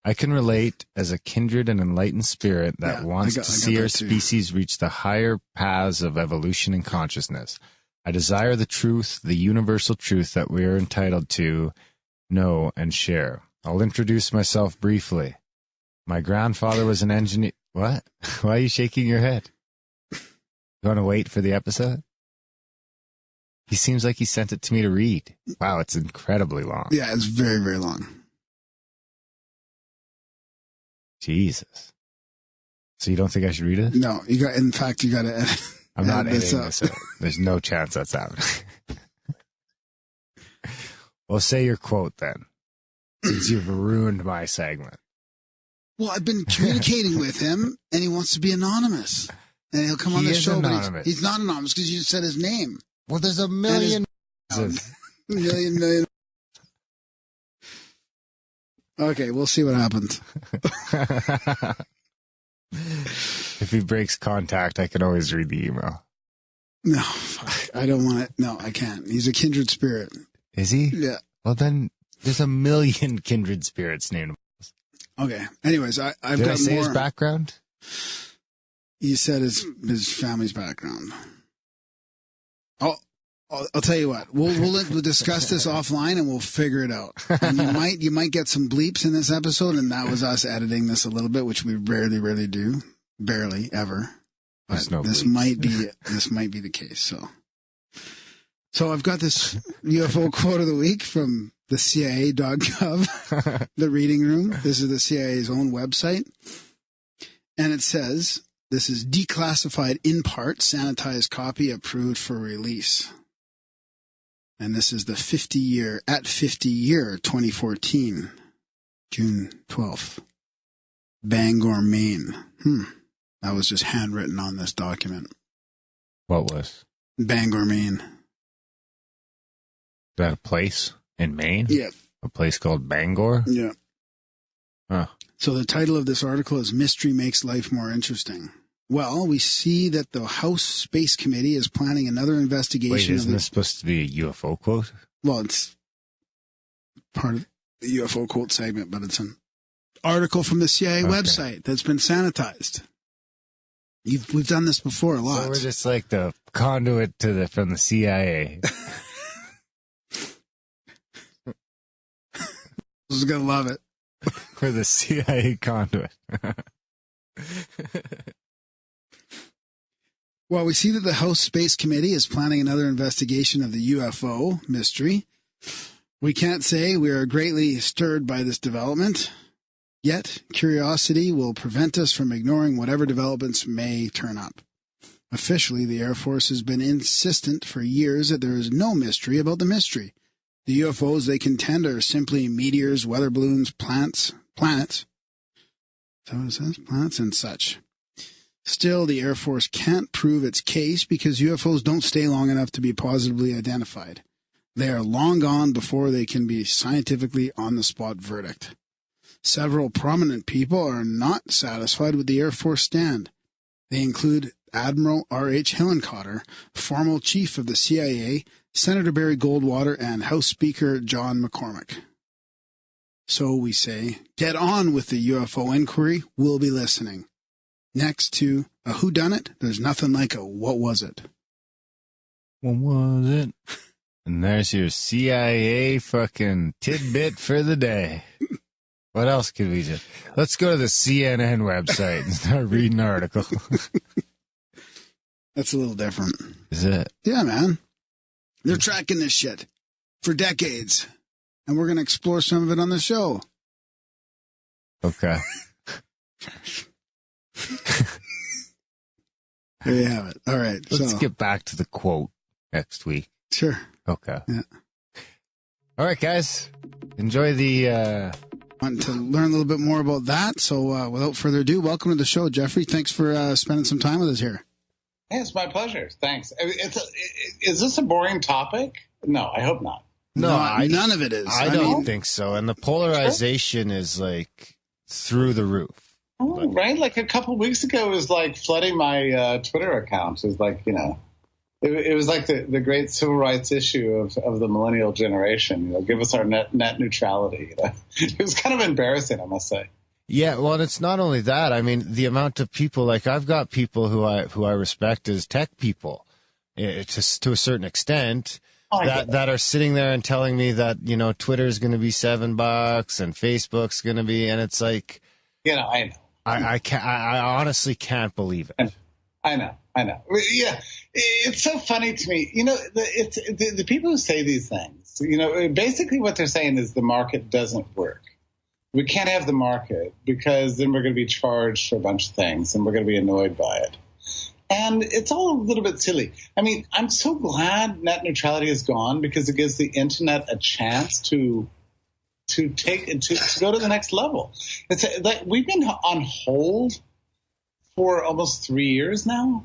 I can relate as a kindred and enlightened spirit that wants to see our species reach the higher paths of evolution and consciousness. I desire the truth, the universal truth that we are entitled to know and share. I'll introduce myself briefly. My grandfather was an engineer. What? Why are you shaking your head? You want to wait for the episode? He seems like he sent it to me to read. Wow, it's incredibly long.
Yeah, it's very, very long.
Jesus. So you don't think I should read it?
No, in fact, you got to edit.
I'm not editing this out. There's no chance that's happening. Well, say your quote then, since you've ruined my segment.
Well, I've been communicating with him, and he wants to be anonymous. And he'll come on the show,
anonymous.
But he's not anonymous because you said his name.
Well, there's a million.
Million. Okay, we'll see what happens.
If he breaks contact, I can always read the email.
No, fuck. I don't want it. No, I can't. He's a kindred spirit.
Is he?
Yeah.
Well, then there's a million kindred spirits named.
Okay. Anyways, I've got more.
Did I say his background?
You said his family's background. I'll tell you what. We'll discuss this offline and we'll figure it out. And you might get some bleeps in this episode, and that was us editing this a little bit, which we rarely do, barely ever. But this might be the case. So I've got this UFO quote of the week from the CIA.gov, the reading room. This is the CIA's own website, and it says, "This is declassified in part, sanitized copy approved for release." And this is the 50-year 2014, June 12th, Bangor, Maine. That was just handwritten on this document.
What was?
Bangor, Maine.
Is that a place in Maine?
Yeah.
A place called Bangor?
Yeah.
Huh.
So the title of this article is "Mystery Makes Life More Interesting." Well, we see that the House Space Committee is planning another investigation.
Wait, isn't this supposed to be a UFO quote?
Well, it's part of the UFO quote segment, but it's an article from the CIA website that's been sanitized. We've done this before a lot.
So we're just like the conduit from the CIA.
This is gonna love it.
We're the CIA conduit.
Well, we see that the House Space Committee is planning another investigation of the UFO mystery. We can't say we are greatly stirred by this development, yet curiosity will prevent us from ignoring whatever developments may turn up. Officially, the Air Force has been insistent for years that there is no mystery about the mystery. The UFOs they contend are simply meteors, weather balloons, planets. Is that what it says? Planets and such. Still, the Air Force can't prove its case because UFOs don't stay long enough to be positively identified. They are long gone before they can be scientifically on-the-spot verdict. Several prominent people are not satisfied with the Air Force stand. They include Admiral R.H. Hillenkotter, former chief of the CIA, Senator Barry Goldwater, and House Speaker John McCormack. So we say, get on with the UFO inquiry. We'll be listening. Next to a whodunit, there's nothing like a what was it?
What was it? And there's your CIA fucking tidbit for the day. What else could we do? Let's go to the CNN website and start reading an article.
That's a little different.
Is it?
Yeah, man. They're tracking this shit for decades. And we're going to explore some of it on the show.
Okay.
There you have it. All right.
Let's get back to the quote next week.
Sure.
Okay.
Yeah.
All right, guys. Enjoy the...
Want to learn a little bit more about that. So without further ado, welcome to the show, Jeffrey. Thanks for spending some time with us here.
Yeah, it's my pleasure. Thanks. Is this a boring topic? No, I hope not.
No,
none of it is.
I don't think so. And the polarization is like through the roof.
Oh, right? Like a couple of weeks ago, it was like flooding my Twitter account. It was like, it was like the great civil rights issue of the millennial generation. Give us our net neutrality. It was kind of embarrassing, I must say.
Yeah, well, and it's not only that. I mean, the amount of people, like I've got people who I respect as tech people, to a certain extent, that are sitting there and telling me that Twitter is going to be $7 and Facebook's going to be, and it's like,
I know.
I honestly can't believe it.
I know. Yeah, it's so funny to me. It's the people who say these things. Basically what they're saying is the market doesn't work. We can't have the market because then we're going to be charged for a bunch of things and we're going to be annoyed by it. And it's all a little bit silly. I mean, I'm so glad net neutrality is gone because it gives the internet a chance to go to the next level. It's like we've been on hold for almost 3 years now,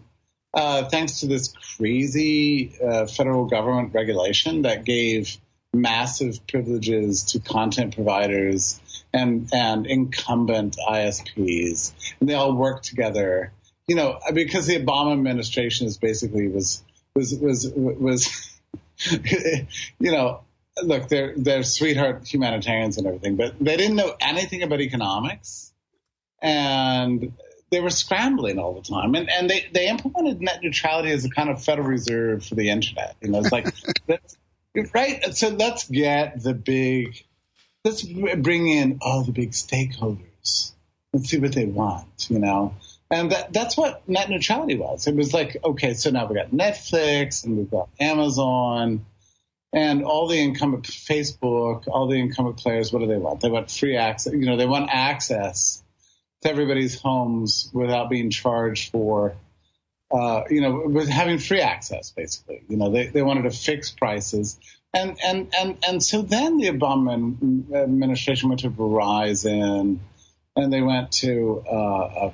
thanks to this crazy federal government regulation that gave massive privileges to content providers and incumbent ISPs, and they all work together. Because the Obama administration is basically was look, they're sweetheart humanitarians and everything, but they didn't know anything about economics, and they were scrambling all the time. And they implemented net neutrality as a kind of Federal Reserve for the internet. It's like, right? So let's bring in all the big stakeholders. Let's see what they want, And that's what net neutrality was. It was like, okay, so now we've got Netflix and we've got Amazon and all the incumbent Facebook, all the incumbent players. What do they want? They want free access. They want access to everybody's homes without being charged for, with having free access, basically. They wanted to fix prices. And so then the Obama administration went to Verizon, and they went to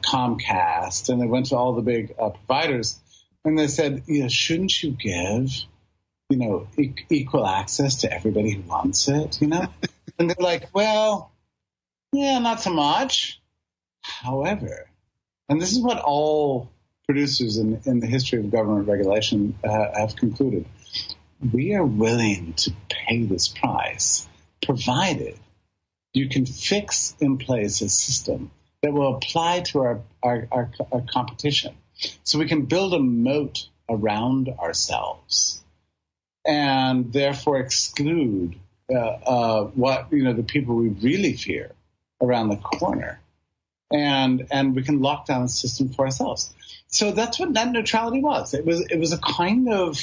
Comcast, and they went to all the big providers, and they said, shouldn't you give, equal access to everybody who wants it, And they're like, well, yeah, not so much. However, and this is what all producers in the history of government regulation have concluded, we are willing to pay this price, provided you can fix in place a system that will apply to our competition, so we can build a moat around ourselves and therefore exclude the people we really fear around the corner, and we can lock down the system for ourselves. So that's what net neutrality was. It was a kind of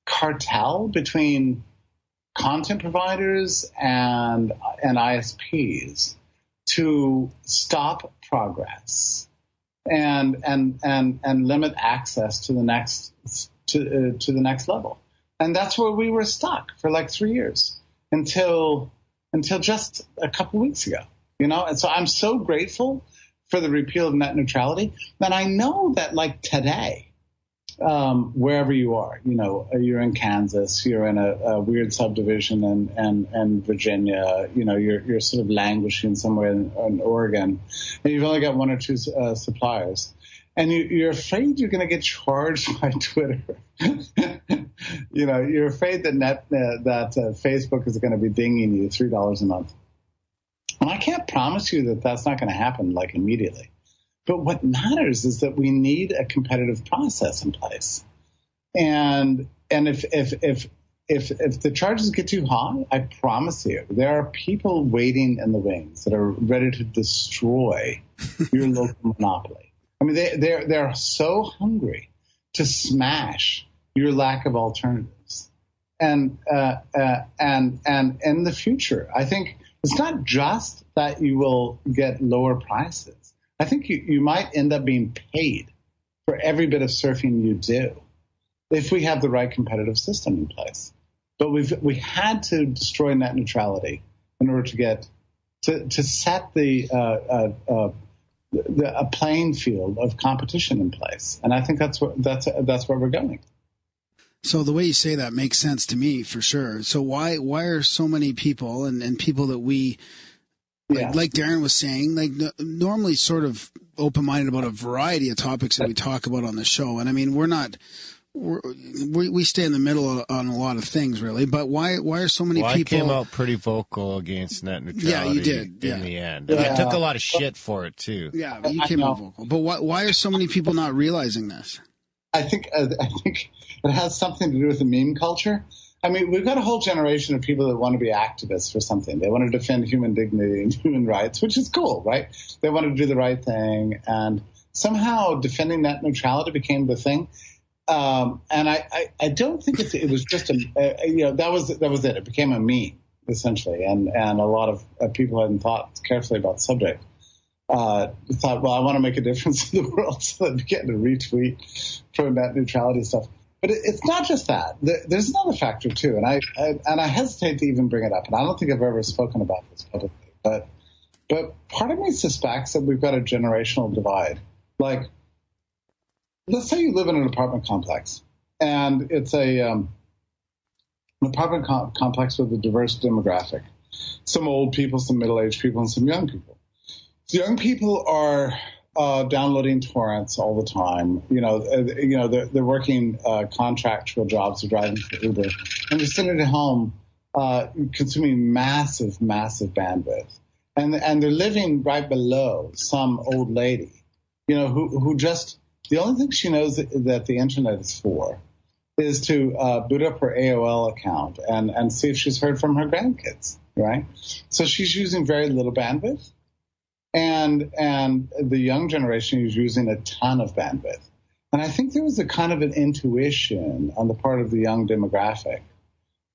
cartel between content providers and ISPs to stop progress and limit access to the next to the next level. And that's where we were stuck for like 3 years until just a couple weeks ago, And so I'm so grateful for the repeal of net neutrality. And I know that like today, wherever you are, you're in Kansas, you're in a weird subdivision and Virginia, you're sort of languishing somewhere in Oregon, and you've only got one or two suppliers, and you're afraid you're going to get charged by Twitter. You're afraid that Facebook is going to be dinging you $3 a month. And I can't promise you that that's not going to happen like immediately. But what matters is that we need a competitive process in place. And if if the charges get too high, I promise you, there are people waiting in the wings that are ready to destroy your local monopoly. I mean, they're so hungry to smash your lack of alternatives. And in the future, I think it's not just that you will get lower prices. I think you might end up being paid for every bit of surfing you do if we have the right competitive system in place. But we had to destroy net neutrality in order to get to set a playing field of competition in place, and I think that's where we're going.
So the way you say that makes sense to me for sure. So why are so many people and people that we like Darren was saying, like normally sort of open-minded about a variety of topics that we talk about on the show, and I mean we stay in the middle on a lot of things, really. But why are so many people? I
came out pretty vocal against net neutrality.
Yeah, you did.
In the end, and I took a lot of shit for it too.
Yeah, but you came out vocal. But why are so many people not realizing this?
I think it has something to do with the meme culture. I mean, we've got a whole generation of people that want to be activists for something. They want to defend human dignity and human rights, which is cool, right? They want to do the right thing, and somehow defending net neutrality became the thing. And I don't think it was just that was it. It became a meme essentially, and a lot of people hadn't thought carefully about the subject. Thought, well, I want to make a difference in the world, so they began to retweet pro net neutrality stuff. But it's not just that. There's another factor too, and I hesitate to even bring it up, and I don't think I've ever spoken about this publicly. But part of me suspects that we've got a generational divide. Like, let's say you live in an apartment complex, and it's an apartment complex with a diverse demographic. Some old people, some middle-aged people, and some young people. The young people are downloading torrents all the time. They're working contractual jobs, they're driving for Uber, and they're sitting at home consuming massive bandwidth, and they're living right below some old lady, who just the only thing she knows that the internet is for is to boot up her AOL account and see if she's heard from her grandkids, right? So she's using very little bandwidth. And the young generation is using a ton of bandwidth. And I think there was a kind of an intuition on the part of the young demographic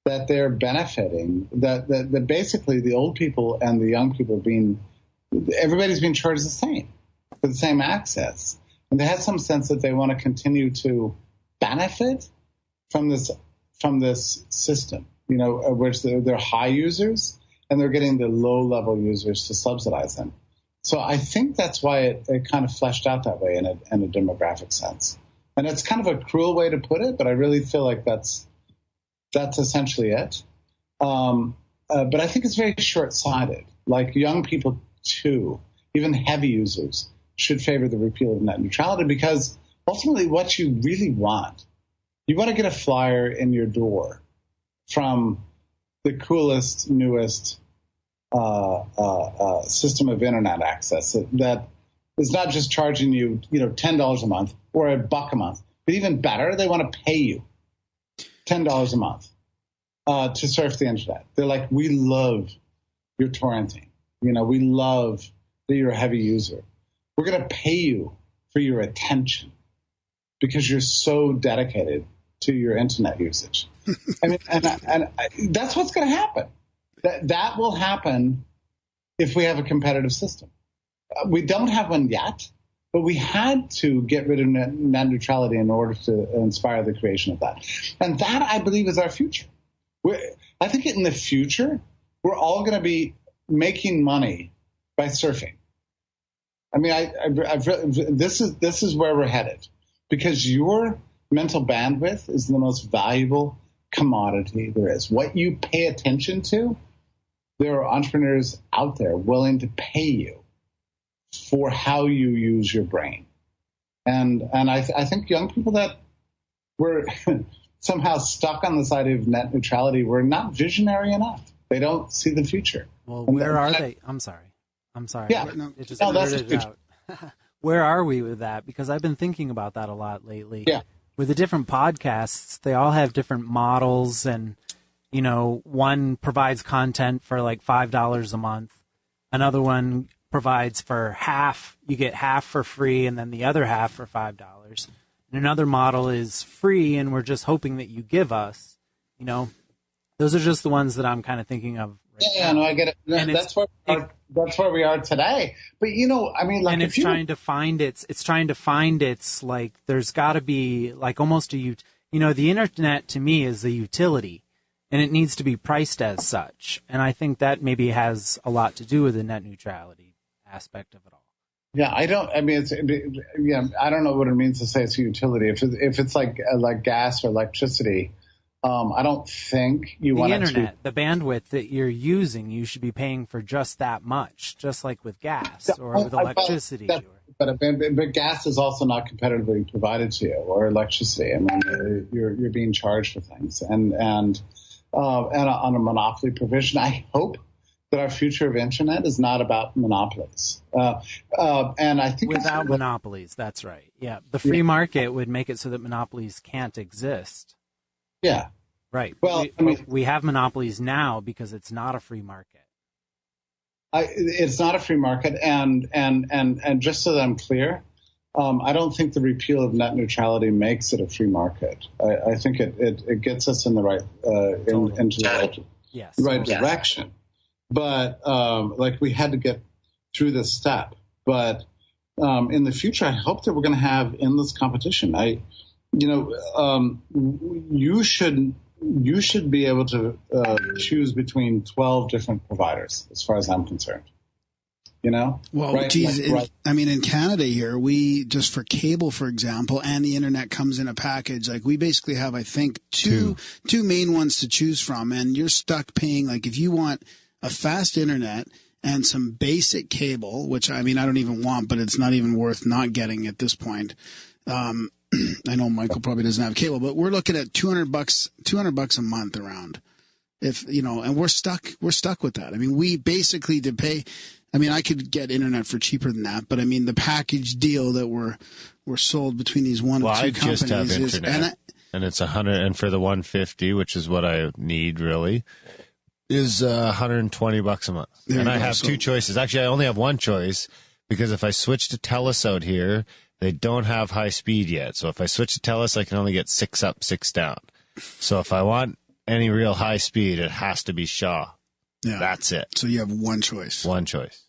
that they're benefiting, that basically the old people and the young people everybody's being charged the same, for the same access. And they had some sense that they want to continue to benefit from this system, which they're high users and they're getting the low-level users to subsidize them. So I think that's why it kind of fleshed out that way in a demographic sense. And it's kind of a cruel way to put it, but I really feel like that's essentially it. But I think it's very short-sighted. Like young people, too, even heavy users, should favor the repeal of net neutrality because ultimately what you really want, you want to get a flyer in your door from the coolest, newest system of internet access that is not just charging you, $10 a month or $1 a month, but even better, they want to pay you $10 a month to surf the internet. They're like, we love your torrenting. We love that you're a heavy user. We're going to pay you for your attention because you're so dedicated to your internet usage. I mean, and that's what's going to happen. That will happen if we have a competitive system. We don't have one yet, but we had to get rid of net neutrality in order to inspire the creation of that. And that, I believe, is our future. I think in the future, we're all going to be making money by surfing. I mean, this is where we're headed because your mental bandwidth is the most valuable commodity there is. What you pay attention to, there are entrepreneurs out there willing to pay you for how you use your brain. And I think young people that were somehow stuck on the side of net neutrality were not visionary enough. They don't see the future.
Well, where are they? I'm sorry.
Yeah.
It just blurted out. Where are we with that? Because I've been thinking about that a lot lately.
Yeah.
with the different podcasts, they all have different models, and one provides content for like $5 a month, another one provides for half, you get half for free, and then the other half for $5, and another model is free, and we're just hoping that you give us. Those are just the ones that I'm kind of thinking of.
Yeah, no, I get it. That's where we are today. But
and it's trying to find its like, there's got to be like almost the internet to me is a utility, and it needs to be priced as such. And I think that maybe has a lot to do with the net neutrality aspect of it all.
Yeah, I don't know what it means to say it's a utility. If it's like gas or electricity. I don't think you want
the internet, the bandwidth that you're using, you should be paying for just that much, just like with gas or with electricity.
But gas is also not competitively provided to you, or electricity. I mean, you're being charged for things, and on a monopoly provision. I hope that our future of internet is not about monopolies. And I think
without monopolies, that's right. Yeah, the free market would make it so that monopolies can't exist.
Yeah.
Right. Well, we have monopolies now because it's not a free market.
It's not a free market, and just so that I'm clear, I don't think the repeal of net neutrality makes it a free market. I think it gets us in the right into the right direction. But we had to get through this step. But in the future, I hope that we're going to have endless competition. You should be able to choose between 12 different providers, as far as I'm concerned. Well,
right? Geez, in Canada here, we just for cable, for example, and the internet comes in a package. Like, we basically have, I think, two main ones to choose from, and you're stuck paying. Like, if you want a fast internet and some basic cable, which I don't even want, but it's not even worth not getting at this point. I know Michael probably doesn't have cable, but we're looking at $200 a month around. And we're stuck with that. We basically did pay. I could get internet for cheaper than that, but the package deal that we're sold between these one or two companies
just have internet, and it's 100, and for the 150, which is what I need really, is $120 a month. And I have two choices. Actually, I only have one choice, because if I switch to Telus out here, they don't have high speed yet. So if I switch to Telus, I can only get 6 up, 6 down. So if I want any real high speed, it has to be Shaw. Yeah. That's it.
So you have one choice.
One choice.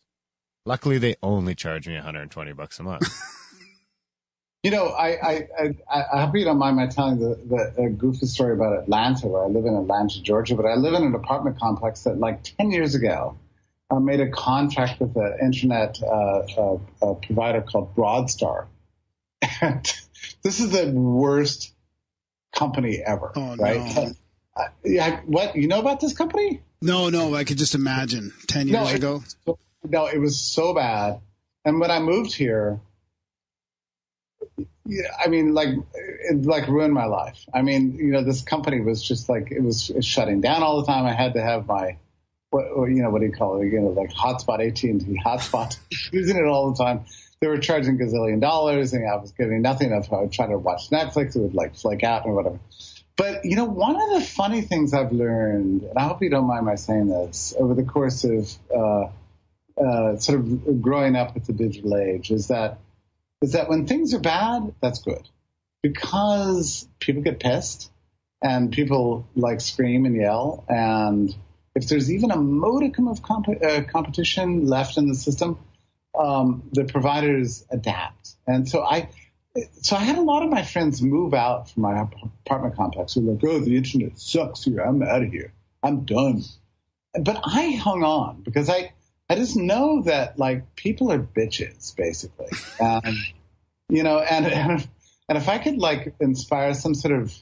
Luckily, they only charge me $120 a month.
I hope you don't mind my telling the goofy story about Atlanta, where I live in Atlanta, Georgia, but I live in an apartment complex that, like, 10 years ago, made a contract with an internet provider called Broadstar. And this is the worst company ever, right? No. What, you know about this company?
No, I could just imagine 10 years ago.
It was so bad. And when I moved here, it ruined my life. This company was just like, it was shutting down all the time. I had to have my, what do you call it? Hotspot, AT&T hotspot, using it all the time. They were charging gazillion dollars, and I was getting nothing. I would try to watch Netflix. It would flake out or whatever. But, one of the funny things I've learned, and I hope you don't mind my saying this, over the course of sort of growing up with the digital age, is that when things are bad, that's good. Because people get pissed, and people scream and yell, and if there's even a modicum of competition left in the system, the providers adapt. And so I had a lot of my friends move out from my apartment complex who were like, oh, the internet sucks here. I'm out of here. I'm done. But I hung on because I just know that people are bitches, basically. And if I could inspire some sort of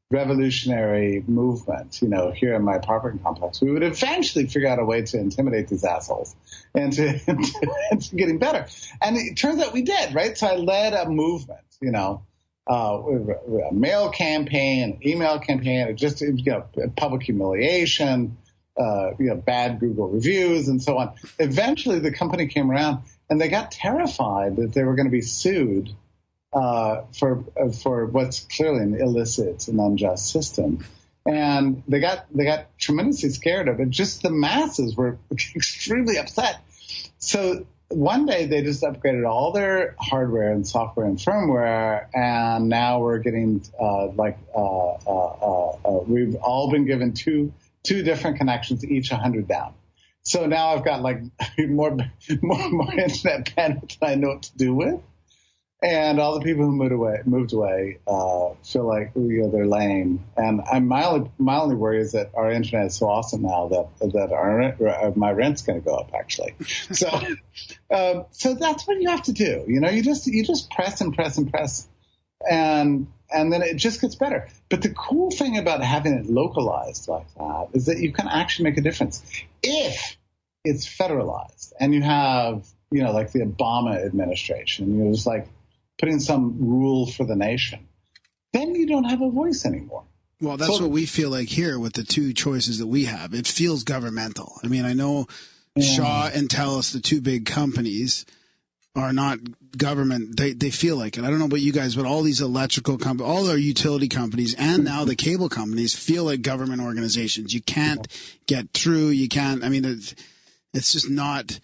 revolutionary movement, here in my apartment complex, we would eventually figure out a way to intimidate these assholes and to getting better. And it turns out we did, right? So I led a movement, a mail campaign, email campaign, just, public humiliation, bad Google reviews and so on. Eventually the company came around and they got terrified that they were going to be sued for what's clearly an illicit and unjust system. And they got tremendously scared of it. Just the masses were extremely upset. So one day they just upgraded all their hardware and software and firmware, and now we're getting we've all been given two different connections, each 100 down. So now I've got like more internet bandwidth than I know what to do with. And all the people who moved away feel like they're lame. And my only worry is that our internet is so awesome now that my rent's going to go up actually. So so that's what you have to do. You just press and press and press, and then it just gets better. But the cool thing about having it localized like that is that you can actually make a difference if it's federalized and you have like the Obama administration. Just like putting some rule for the nation, then you don't have a voice anymore.
Well, that's what we feel like here with the two choices that we have. It feels governmental. I mean, I know Shaw and TELUS, the two big companies, are not government. They feel like it. I don't know about you guys, but all these electrical companies, all our utility companies, and now the cable companies feel like government organizations. You can't get through. You can't. I mean, it's just not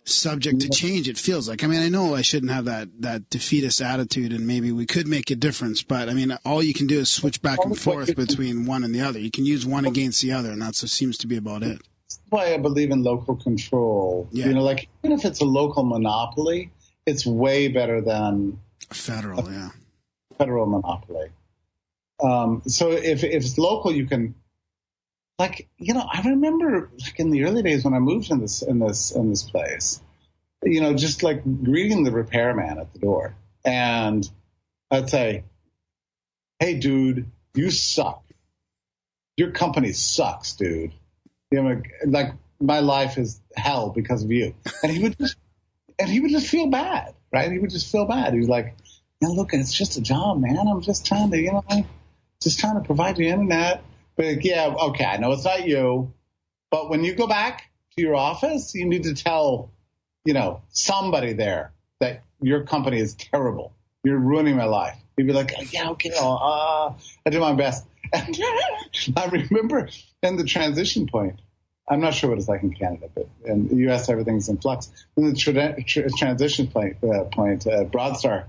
subject to change, it feels like. I mean, I know I shouldn't have that defeatist attitude, and maybe we could make a difference, but I mean, all you can do is switch back and forth between one and the other. You can use one against the other, and that seems to be about it.
That's why I believe in local control.
Yeah.
Like even if it's a local monopoly, it's way better than
federal
monopoly. So if it's local, you can. Like, I remember like in the early days when I moved in this place, just like greeting the repairman at the door. And I'd say, "Hey, dude, you suck. Your company sucks, dude. Like my life is hell because of you." And he would just feel bad, right? He would just feel bad. He was like, "Look, it's just a job, man. I'm just trying to provide you internet." But yeah, okay, I know it's not you, but when you go back to your office, you need to tell, somebody there that your company is terrible. You're ruining my life. You'd be like, "Yeah, okay, I do my best." And I remember in the transition point, I'm not sure what it's like in Canada, but in the U.S. everything's in flux. In the transition point, Broadstar,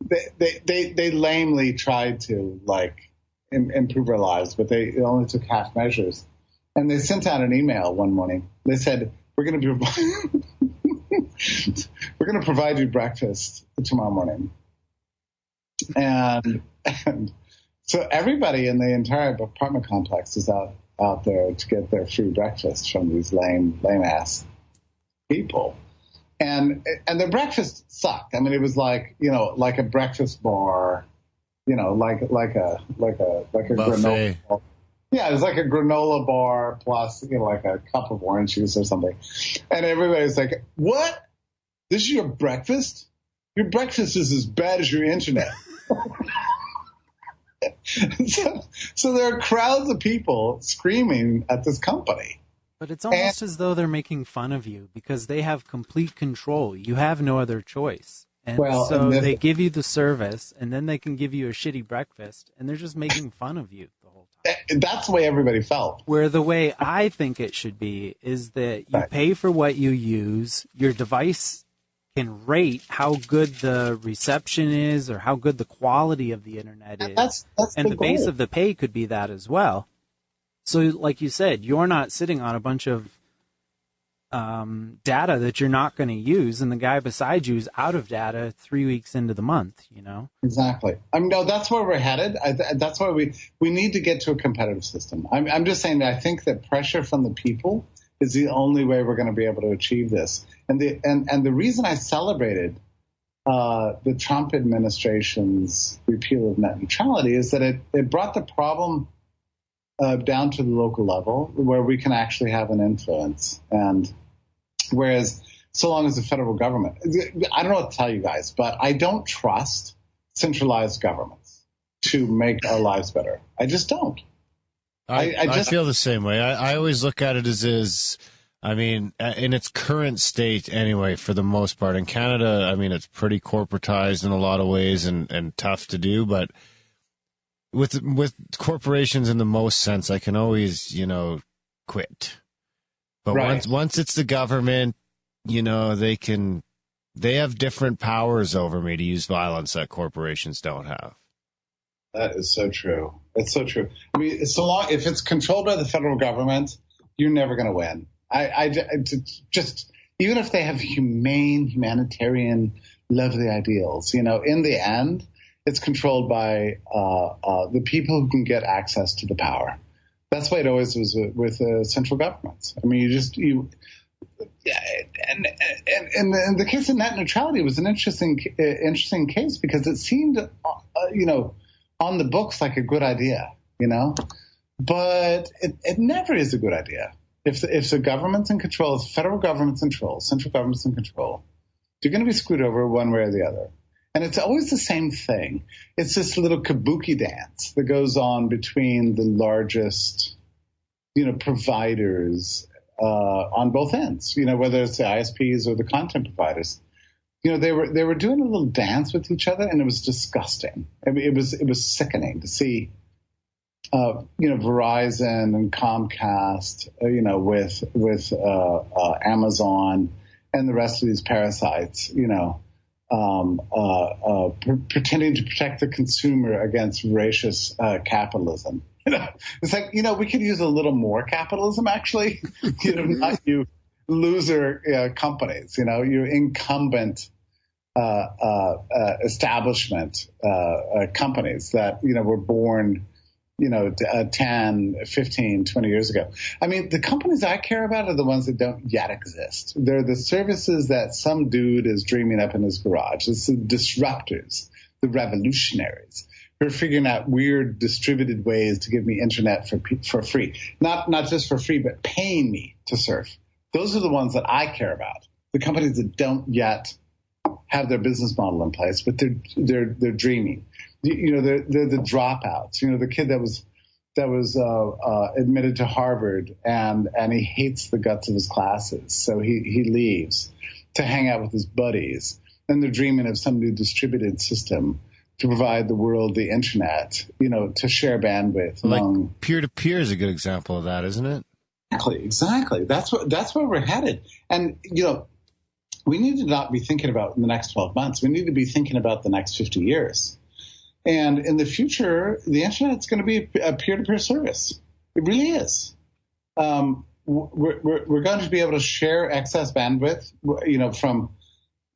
they lamely tried to improve our lives, but they only took half measures. And they sent out an email one morning. They said, we're going to provide you breakfast tomorrow morning. And so everybody in the entire apartment complex is out there to get their free breakfast from these lame ass people. And their breakfast sucked. I mean, it was like a breakfast bar, like a granola bar. Yeah, it was like a granola bar plus, like a cup of orange juice or something. And everybody's like, "What? This is your breakfast? Your breakfast is as bad as your internet." So there are crowds of people screaming at this company.
But it's almost as though they're making fun of you because they have complete control. You have no other choice. And they give you the service, and then they can give you a shitty breakfast, and they're just making fun of you the whole time.
That's the way everybody felt.
Where the way I think it should be is that you pay for what you use. Your device can rate how good the reception is or how good the quality of the internet is.
That's
and the base
goal.
of the pay could be that as well. So like you said, you're not sitting on a bunch of data that you're not going to use, and the guy beside you is out of data 3 weeks into the month,
Exactly. No, that's where we're headed. That's why we need to get to a competitive system. I'm just saying that I think that pressure from the people is the only way we're going to be able to achieve this. And the reason I celebrated the Trump administration's repeal of net neutrality is that it brought the problem down to the local level where we can actually have an influence. And whereas so long as the federal government, I don't know what to tell you guys, but I don't trust centralized governments to make our lives better. I just don't.
I feel the same way. I always look at it as I mean, in its current state anyway, for the most part. In Canada, I mean, it's pretty corporatized in a lot of ways and tough to do, but with corporations in the most sense, I can always, quit. But
Right.
once it's the government, they have different powers over me to use violence that corporations don't have.
That is so true. It's so true. I mean, if it's controlled by the federal government, you're never going to win. I just, even if they have humanitarian, lovely ideals, in the end, it's controlled by the people who can get access to the power. That's why it always was with central governments. I mean, and the case of net neutrality was an interesting case because it seemed, on the books like a good idea, but it never is a good idea. If the government's in control, if the federal government's in control, central government's in control, you're going to be screwed over one way or the other. And it's always the same thing. It's this little kabuki dance that goes on between the largest, providers on both ends, whether it's the ISPs or the content providers. They were doing a little dance with each other, and it was disgusting. I mean, it was sickening to see, Verizon and Comcast, with Amazon and the rest of these parasites, pretending to protect the consumer against voracious capitalism. It's like, we could use a little more capitalism, actually. Not you loser companies, you incumbent establishment companies that, were born, 10, 15, 20 years ago. I mean, the companies I care about are the ones that don't yet exist. They're the services that some dude is dreaming up in his garage. It's the disruptors, the revolutionaries, who are figuring out weird distributed ways to give me internet for free. Not just for free, but paying me to surf. Those are the ones that I care about. The companies that don't yet have their business model in place, but they're dreaming. They're the dropouts. The kid that was admitted to Harvard and he hates the guts of his classes, so he leaves to hang out with his buddies. Then they're dreaming of some new distributed system to provide the world the internet, to share bandwidth.
Like peer-to-peer is a good example of that, isn't it?
Exactly. That's where we're headed. And we need to not be thinking about the next 12 months. We need to be thinking about the next 50 years. And in the future, the internet's going to be a peer-to-peer service. It really is. We're going to be able to share excess bandwidth, from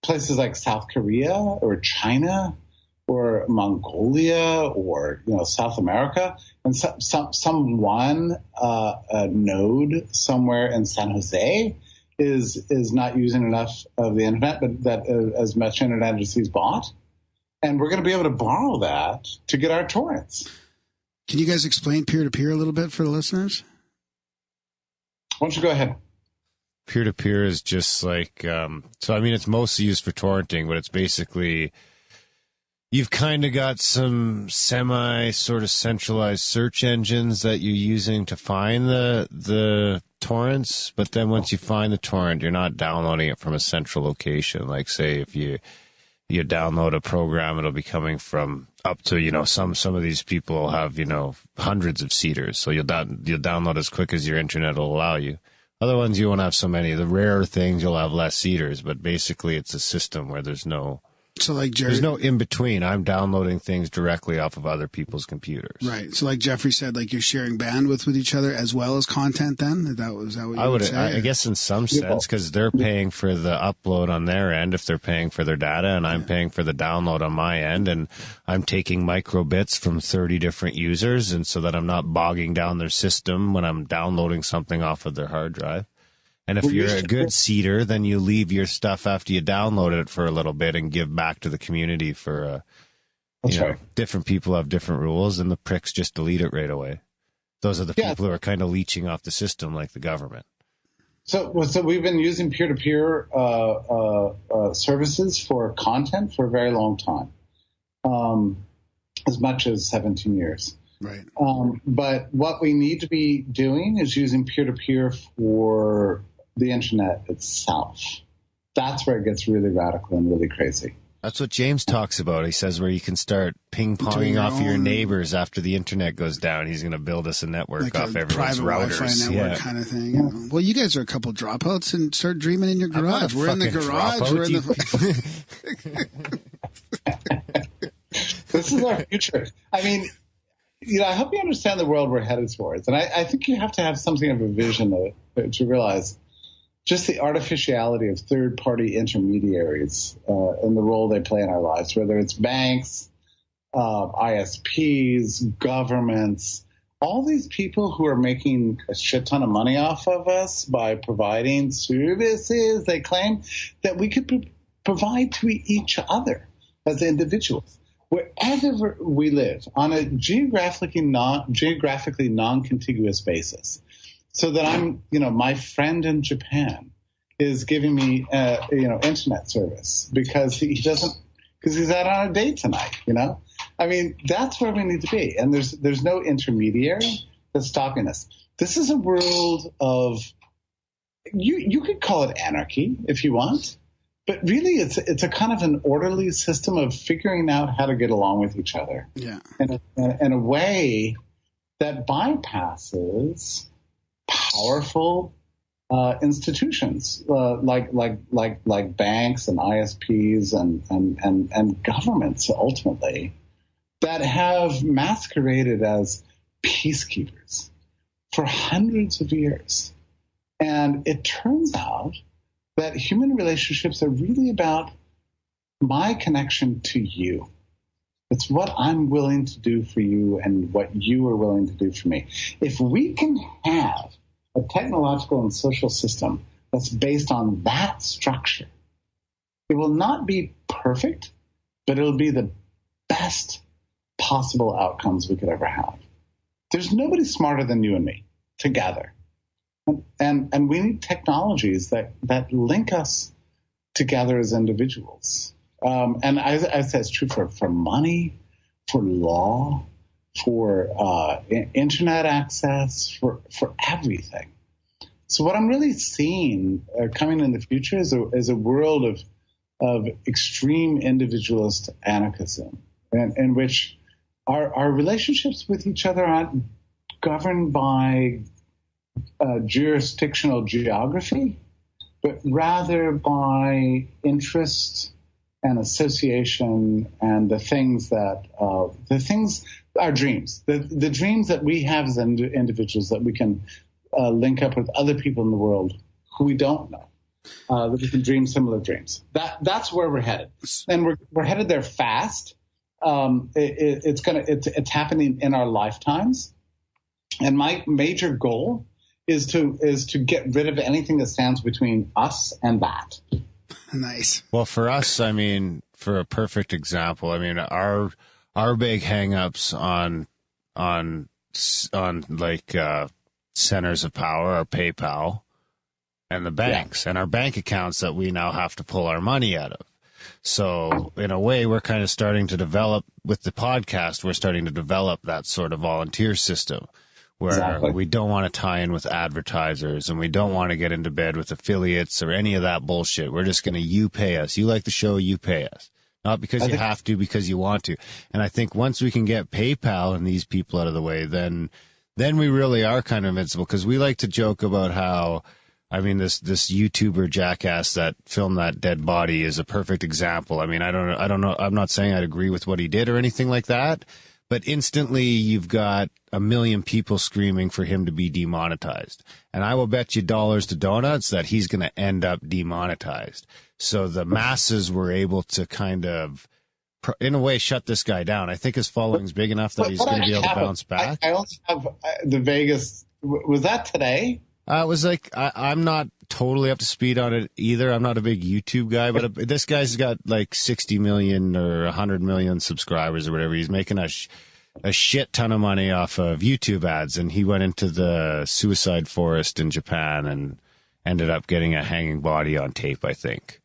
places like South Korea or China or Mongolia or South America, and some one node somewhere in San Jose is not using enough of the internet, but that as much internet as he's bought. And we're going to be able to borrow that to get our torrents.
Can you guys explain peer-to-peer a little bit for the listeners?
Why don't you go ahead?
Peer-to-peer is just like, it's mostly used for torrenting, but it's basically, you've kind of got some sort of centralized search engines that you're using to find the torrents, but then once you find the torrent, you're not downloading it from a central location. Like, say, if you download a program, it'll be coming from up to, some of these people have, hundreds of seeders. So you'll download as quick as your internet will allow you. Other ones, you won't have so many. The rarer things, you'll have less seeders, but basically it's a system where there's no in between. I'm downloading things directly off of other people's computers.
Right. So like Jeffrey said, like you're sharing bandwidth with each other as well as content then? Is that what you would say?
I guess in some sense, because they're paying for the upload on their end if they're paying for their data, and I'm paying for the download on my end, and I'm taking microbits from 30 different users, and so that I'm not bogging down their system when I'm downloading something off of their hard drive. And if you're a good seeder, then you leave your stuff after you download it for a little bit and give back to the community for, different people have different rules, and the pricks just delete it right away. Those are the people who are kind of leeching off the system like the government.
So we've been using peer-to-peer services for content for a very long time, as much as 17 years.
Right.
But what we need to be doing is using peer-to-peer for the internet itself. That's where it gets really radical and really crazy.
That's what James talks about. He says where you can start ping-ponging off your neighbors after the internet goes down. He's going to build us a network
like
off
a
everyone's
private
routers.
Wi-Fi network kind of thing. You know. Well, you guys are a couple dropouts and start dreaming in your garage. We're in the garage. We're in the.
This is our future. I mean, I hope you understand the world we're headed towards. And I think you have to have something of a vision to realize just the artificiality of third-party intermediaries and the role they play in our lives, whether it's banks, ISPs, governments, all these people who are making a shit ton of money off of us by providing services they claim that we could provide to each other as individuals. Wherever we live, on a geographically non-contiguous basis, so that I'm, my friend in Japan is giving me, internet service because he's out on a date tonight, I mean, that's where we need to be. And there's no intermediary that's stopping us. This is a world of, you could call it anarchy if you want. But really, it's a kind of an orderly system of figuring out how to get along with each other, in a way that bypasses powerful institutions like banks and ISPs and governments ultimately that have masqueraded as peacekeepers for hundreds of years, and it turns out that human relationships are really about my connection to you. It's what I'm willing to do for you and what you are willing to do for me. If we can have a technological and social system that's based on that structure, it will not be perfect, but it'll be the best possible outcomes we could ever have. There's nobody smarter than you and me together. And we need technologies that link us together as individuals. And I say it's true for money, for law, for internet access, for everything. So what I'm really seeing coming in the future is a world of extreme individualist anarchism, in which our relationships with each other aren't governed by jurisdictional geography, but rather by interest and association and the things our dreams, the dreams that we have as individuals that we can link up with other people in the world who we don't know, that we can dream similar dreams. That's where we're headed, and we're headed there fast. It's happening in our lifetimes, and my major goal is to get rid of anything that stands between us and that.
Nice.
Well, for us, I mean, for a perfect example, I mean, our big hang-ups on like centers of power are PayPal and the banks and our bank accounts that we now have to pull our money out of. So in a way, we're kind of starting to develop with the podcast. We're starting to develop that sort of volunteer system, where we don't want to tie in with advertisers and we don't want to get into bed with affiliates or any of that bullshit. We're just going to, you pay us. You like the show, you pay us. Not because you have to, because you want to. And I think once we can get PayPal and these people out of the way, then we really are kind of invincible, because we like to joke about how, I mean, this YouTuber jackass that filmed that dead body is a perfect example. I mean, I don't know. I'm not saying I'd agree with what he did or anything like that. But instantly, you've got 1 million people screaming for him to be demonetized. And I will bet you dollars to donuts that he's going to end up demonetized. So the masses were able to kind of, in a way, shut this guy down. I think his following's big enough that he's going to be able to bounce back.
I also have the Vegas. Was that today?
It was like, I'm not totally up to speed on it either. I'm not a big YouTube guy, but this guy's got like 60 million or 100 million subscribers or whatever. He's making a shit ton of money off of YouTube ads, and he went into the suicide forest in Japan and ended up getting a hanging body on tape, I think.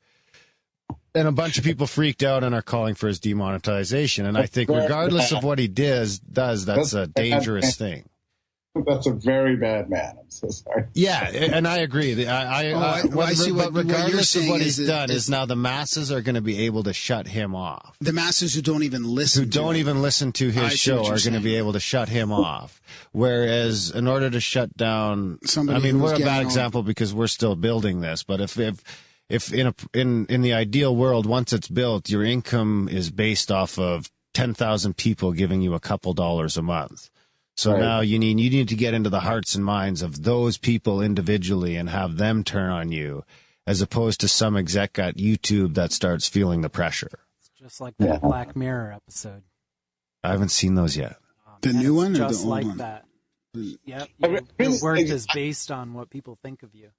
And a bunch of people freaked out and are calling for his demonetization. And I think regardless of what he does, that's a dangerous thing.
That's a very bad man. I'm so sorry.
Yeah, and I agree.
I see what you're
regardless of
saying
what he's done,
is
is now the masses are going to be able to shut him off.
The masses who don't even listen
to his show are going to be able to shut him off. Whereas, in order to shut down, we're a bad example because we're still building this. But if in the ideal world, once it's built, your income is based off of 10,000 people giving you a couple dollars a month. So now you need to get into the hearts and minds of those people individually and have them turn on you, as opposed to some exec at YouTube that starts feeling the pressure.
It's just like that Black Mirror episode.
I haven't seen those yet.
The new one or
just
the old
like
one?
That. Yep. Your worth is based on what people think of you.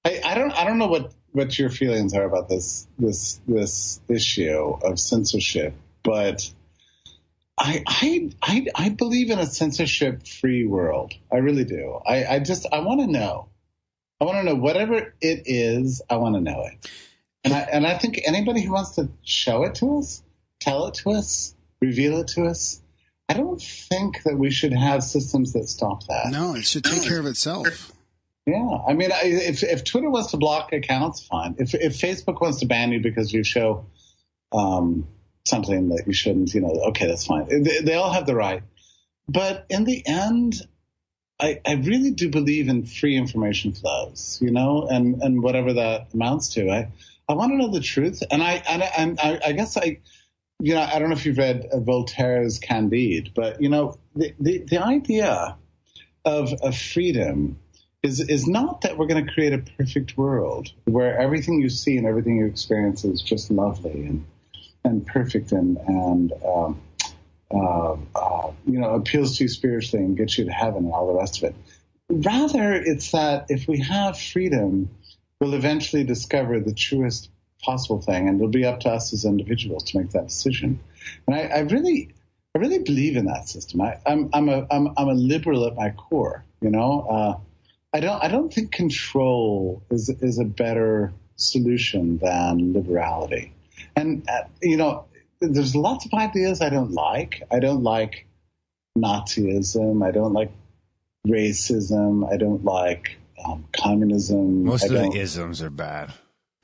I don't know what your feelings are about this issue of censorship, but I believe in a censorship-free world. I really do. I want to know. I want to know whatever it is. I want to know it. And I think anybody who wants to show it to us, tell it to us, reveal it to us, I don't think that we should have systems that stop that.
No, it should take care of itself.
Yeah. I mean, if Twitter wants to block accounts, fine. If Facebook wants to ban you because you show something that you shouldn't, okay, that's fine. They all have the right. But in the end, I really do believe in free information flows, and whatever that amounts to. I want to know the truth. And I guess I don't know if you've read Voltaire's Candide, but, the idea of freedom is not that we're going to create a perfect world where everything you see and everything you experience is just lovely and perfect and appeals to you spiritually and gets you to heaven and all the rest of it. Rather, it's that if we have freedom, we'll eventually discover the truest possible thing, and it'll be up to us as individuals to make that decision. And I really believe in that system. I'm a liberal at my core. I don't think control is a better solution than liberality. And, there's lots of ideas I don't like. I don't like Nazism. I don't like racism. I don't like communism.
Most of the isms are bad.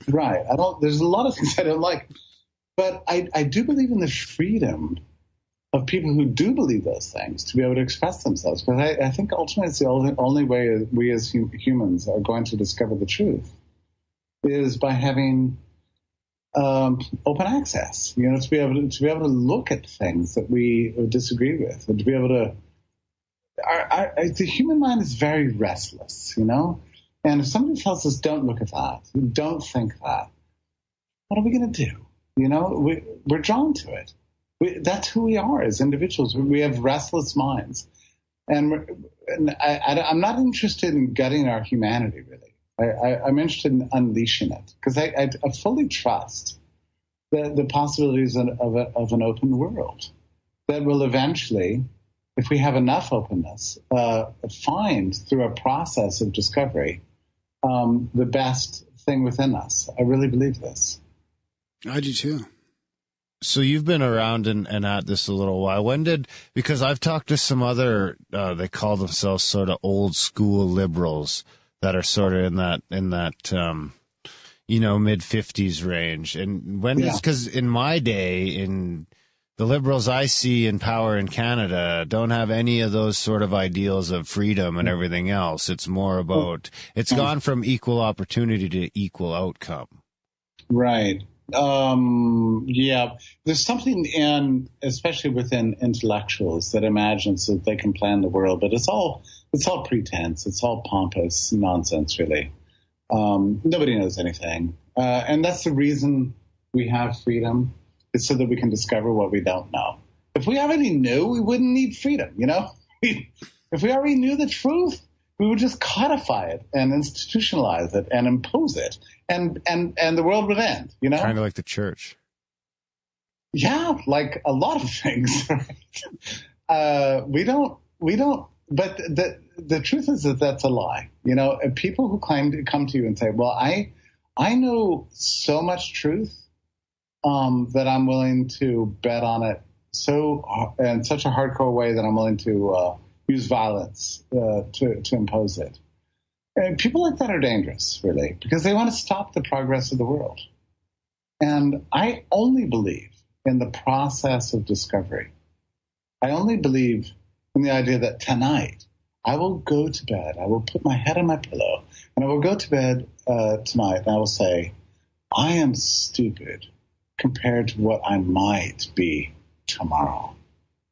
Right. There's a lot of things I don't like. But I do believe in the freedom of people who do believe those things to be able to express themselves. Because I think ultimately it's the only way we as humans are going to discover the truth is by having open access, to be able to look at things that we disagree with, and to be able to. The human mind is very restless, and if somebody tells us don't look at that, don't think that, what are we going to do? We're drawn to it. That's who we are as individuals. We have restless minds, and I'm not interested in gutting our humanity, really. I'm interested in unleashing it because I fully trust the possibilities of an open world that will eventually, if we have enough openness, find through a process of discovery the best thing within us. I really believe this.
I do too.
So you've been around and at this a little while. Because I've talked to some other, they call themselves sort of old school liberals that are sort of in that mid-50s range. And because in my day, in the liberals I see in power in Canada don't have any of those sort of ideals of freedom and everything else. It's more about, it's gone from equal opportunity to equal outcome.
Right. There's something especially within intellectuals that imagines that they can plan the world, but it's all pretense. It's all pompous nonsense, really. Nobody knows anything. And that's the reason we have freedom. It's so that we can discover what we don't know. If we already knew, we wouldn't need freedom, If we already knew the truth, we would just codify it and institutionalize it and impose it. And the world would end,
Kind of like the church.
Yeah, like a lot of things. We don't, but the truth is that that's a lie. People who claim to come to you and say, well, I know so much truth that I'm willing to bet on it in such a hardcore way that I'm willing to use violence to impose it. And people like that are dangerous, really, because they want to stop the progress of the world. And I only believe in the process of discovery. I only believe in the idea that tonight I will go to bed, I will put my head on my pillow, and I will go to bed tonight, and I will say, I am stupid compared to what I might be tomorrow.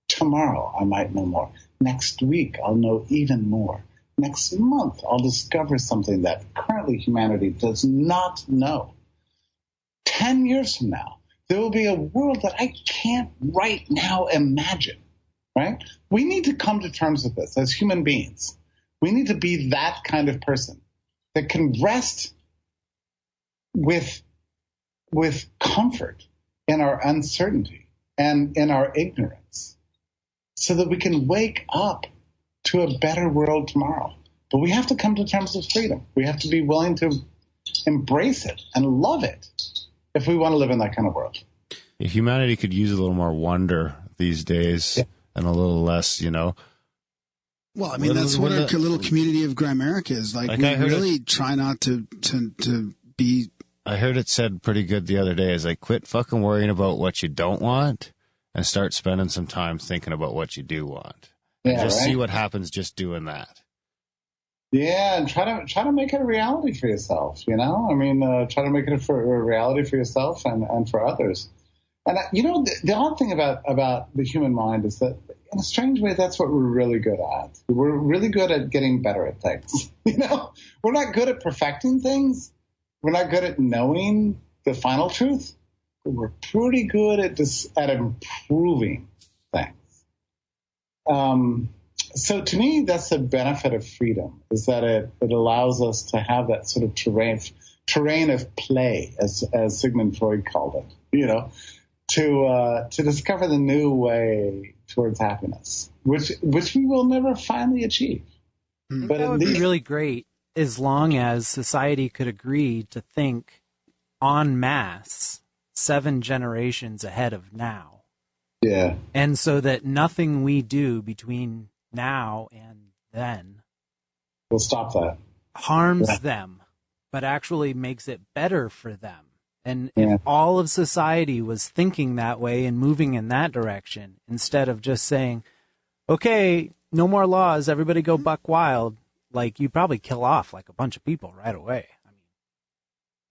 Tomorrow I might know more. Next week I'll know even more. Next month I'll discover something that currently humanity does not know. 10 years from now, there will be a world that I can't right now imagine, right? We need to come to terms with this as human beings. We need to be that kind of person that can rest with comfort in our uncertainty and in our ignorance so that we can wake up to a better world tomorrow. But we have to come to terms with freedom. We have to be willing to embrace it and love it if we want to live in that kind of world.
Humanity could use a little more wonder these days, and a little less, Well,
I mean, that's what our little community of Grimerica is like. We really try not to be.
I heard it said pretty good the other day, is like, quit fucking worrying about what you don't want and start spending some time thinking about what you do want.
Yeah,
just
right?
see what happens just doing that.
Yeah, and try to make it a reality for yourself, I mean, try to make it a reality for yourself and for others. And, the odd thing about the human mind is that, in a strange way, that's what we're really good at. We're really good at getting better at things. We're not good at perfecting things. We're not good at knowing the final truth. But we're pretty good at improving things. So to me, that's the benefit of freedom, is that it allows us to have that sort of terrain of play, as Sigmund Freud called it, to discover the new way towards happiness, which we will never finally achieve.
But that would be really great as long as society could agree to think en masse 7 generations ahead of now.
Yeah.
And so that nothing we do between now and then
will stop that.
Harms them, but actually makes it better for them. And if all of society was thinking that way and moving in that direction, instead of just saying, okay, no more laws, everybody go buck wild, like you'd probably kill off like a bunch of people right away.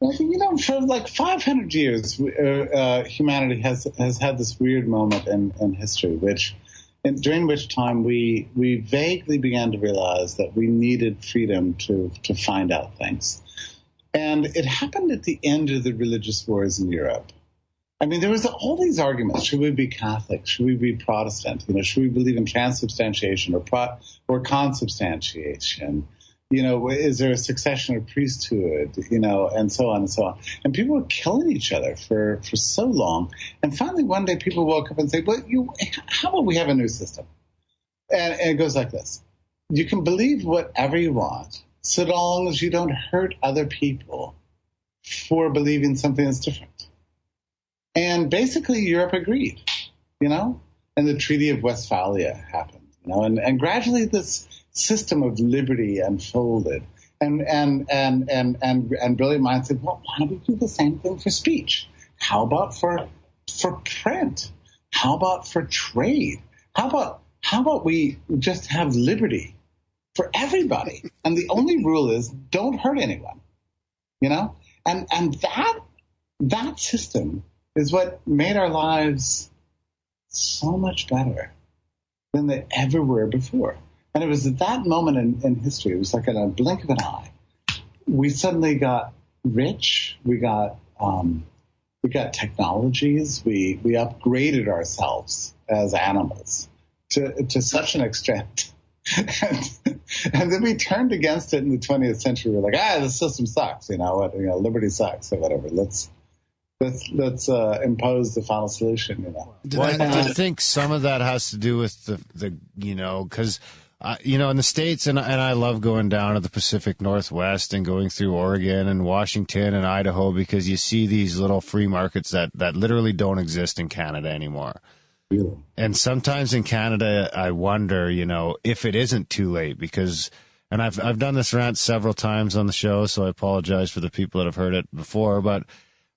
For like 500 years, humanity has had this weird moment in history, during which time we vaguely began to realize that we needed freedom to find out things. And it happened at the end of the religious wars in Europe. I mean, there was all these arguments. Should we be Catholic? Should we be Protestant? Should we believe in transubstantiation or consubstantiation? Is there a succession of priesthood? And so on and so on. And people were killing each other for so long. And finally, one day, people woke up and said, "Well, how about we have a new system?" And it goes like this: you can believe whatever you want, so long as you don't hurt other people for believing something that's different. And basically, Europe agreed, and the Treaty of Westphalia happened, and gradually this system of liberty unfolded, and brilliant minds said, well, why don't we do the same thing for speech? How about for print? How about for trade? How about we just have liberty for everybody? And the only rule is don't hurt anyone, and that system is what made our lives so much better than they ever were before. And it was at that moment in history, it was like in a blink of an eye, we suddenly got rich, we got technologies, we upgraded ourselves as animals to such an extent. And then we turned against it in the 20th century. We're like, the system sucks, liberty sucks or whatever. Let's impose the final solution,
Well, I think some of that has to do with the because in the States, and I love going down to the Pacific Northwest and going through Oregon and Washington and Idaho, because you see these little free markets that literally don't exist in Canada anymore.
Really?
And sometimes in Canada, I wonder, if it isn't too late because, and I've done this rant several times on the show, so I apologize for the people that have heard it before, but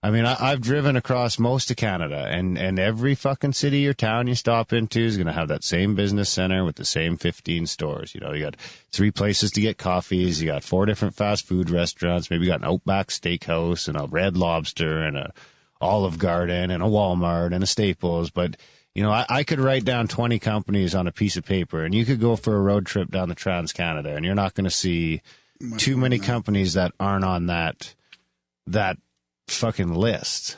I mean, I've driven across most of Canada, and every fucking city or town you stop into is going to have that same business center with the same 15 stores. You got 3 places to get coffees. You got 4 different fast food restaurants. Maybe you got an Outback Steakhouse and a Red Lobster and a Olive Garden and a Walmart and a Staples. But, I could write down 20 companies on a piece of paper, and you could go for a road trip down the Trans-Canada, and you're not going to see too many companies that aren't on that fucking list.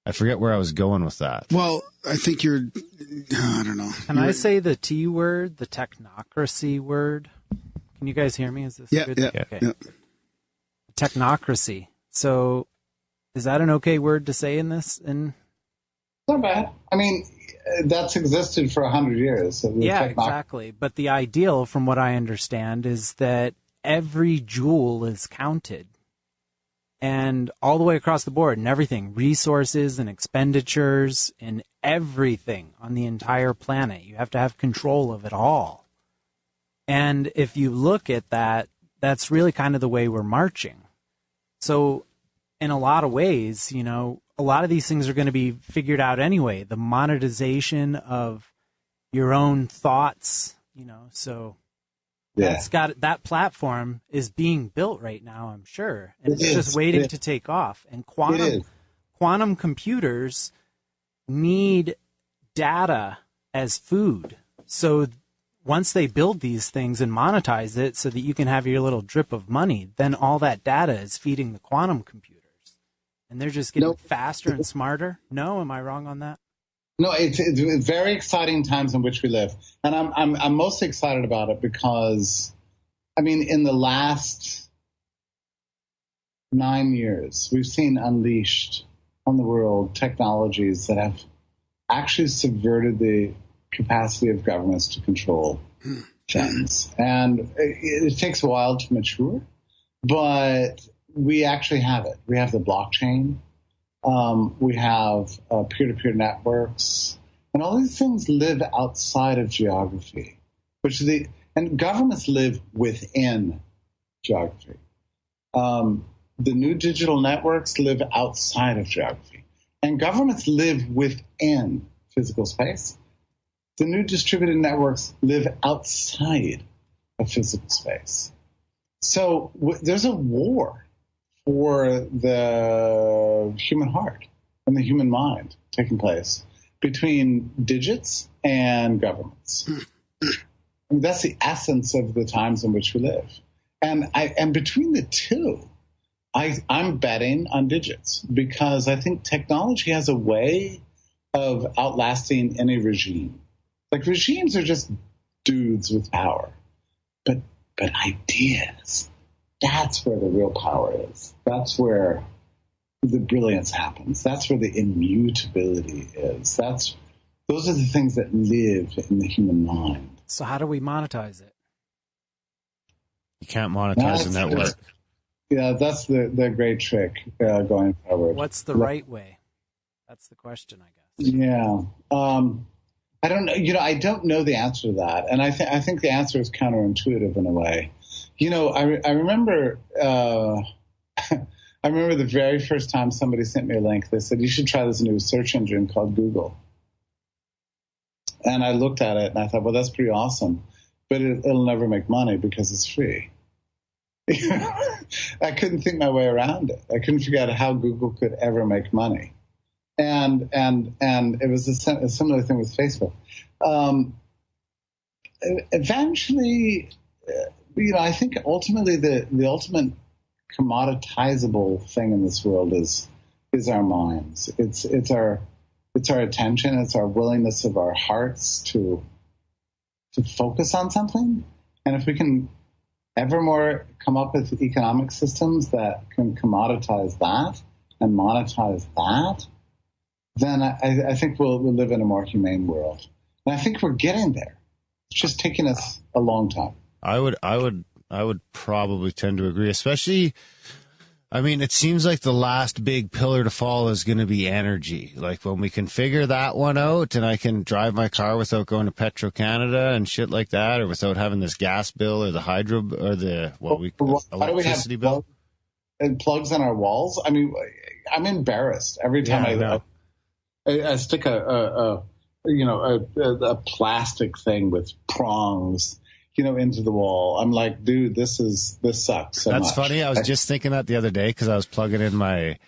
I forget where I was going with that.
Well, I think I don't know.
Can I say the T word, the technocracy word? Can you guys hear me? Is this good?
Yeah.
Okay. Yeah. Technocracy. So is that an okay word to say in this?
Not bad. I mean, that's existed for 100 years. So
yeah, exactly. But the ideal, from what I understand, is that every joule is counted. And all the way across the board and everything, resources and expenditures and everything on the entire planet. You have to have control of it all. And if you look at that, that's really kind of the way we're marching. So in a lot of ways, a lot of these things are going to be figured out anyway. The monetization of your own thoughts, so... Yeah. That platform is being built right now, I'm sure, and it's just waiting to take off. And quantum computers need data as food. So once they build these things and monetize it so that you can have your little drip of money, then all that data is feeding the quantum computers, and they're just getting faster and smarter. No, am I wrong on that?
No, it's very exciting times in which we live, and I'm mostly excited about it because, I mean, in the last 9 years, we've seen unleashed on the world technologies that have actually subverted the capacity of governments to control things, and it takes a while to mature, but we actually have it. We have the blockchain. We have peer-to-peer networks, and all these things live outside of geography, and governments live within geography. The new digital networks live outside of geography, and governments live within physical space. The new distributed networks live outside of physical space. So there's a war for the human heart and the human mind taking place between digits and governments. I mean, that's the essence of the times in which we live. And between the two, I'm betting on digits because I think technology has a way of outlasting any regime. Like, regimes are just dudes with power, but ideas, that's where the real power is. That's where the brilliance happens. That's where the immutability is. Those are the things that live in the human mind.
So how do we monetize it?
You can't monetize a network.
Yeah, that's the great trick going forward.
What's the right way? That's the question, I guess.
Yeah. I don't know. I don't know the answer to that. And I think the answer is counterintuitive in a way. I remember the very first time somebody sent me a link. They said, you should try this new search engine called Google. And I looked at it and I thought, well, that's pretty awesome. But it'll never make money because it's free. I couldn't think my way around it. I couldn't figure out how Google could ever make money. And it was a similar thing with Facebook. Eventually, I think ultimately the ultimate commoditizable thing in this world is our minds. It's our attention. It's our willingness of our hearts to focus on something. And if we can ever more come up with economic systems that can commoditize that and monetize that, then I think we'll live in a more humane world. And I think we're getting there. It's just taking us a long time.
I would probably tend to agree, especially I mean, it seems like the last big pillar to fall is going to be energy. Like when we can figure that one out and I can drive my car without going to Petro-Canada and shit like that, or without having this gas bill or the hydro or the, electricity bill.
And plugs on our walls. I mean, I'm embarrassed every time I stick a plastic thing with prongs, into the wall. I'm like, dude, this sucks so
That's
much.
funny. I was just thinking that the other day because I was plugging in my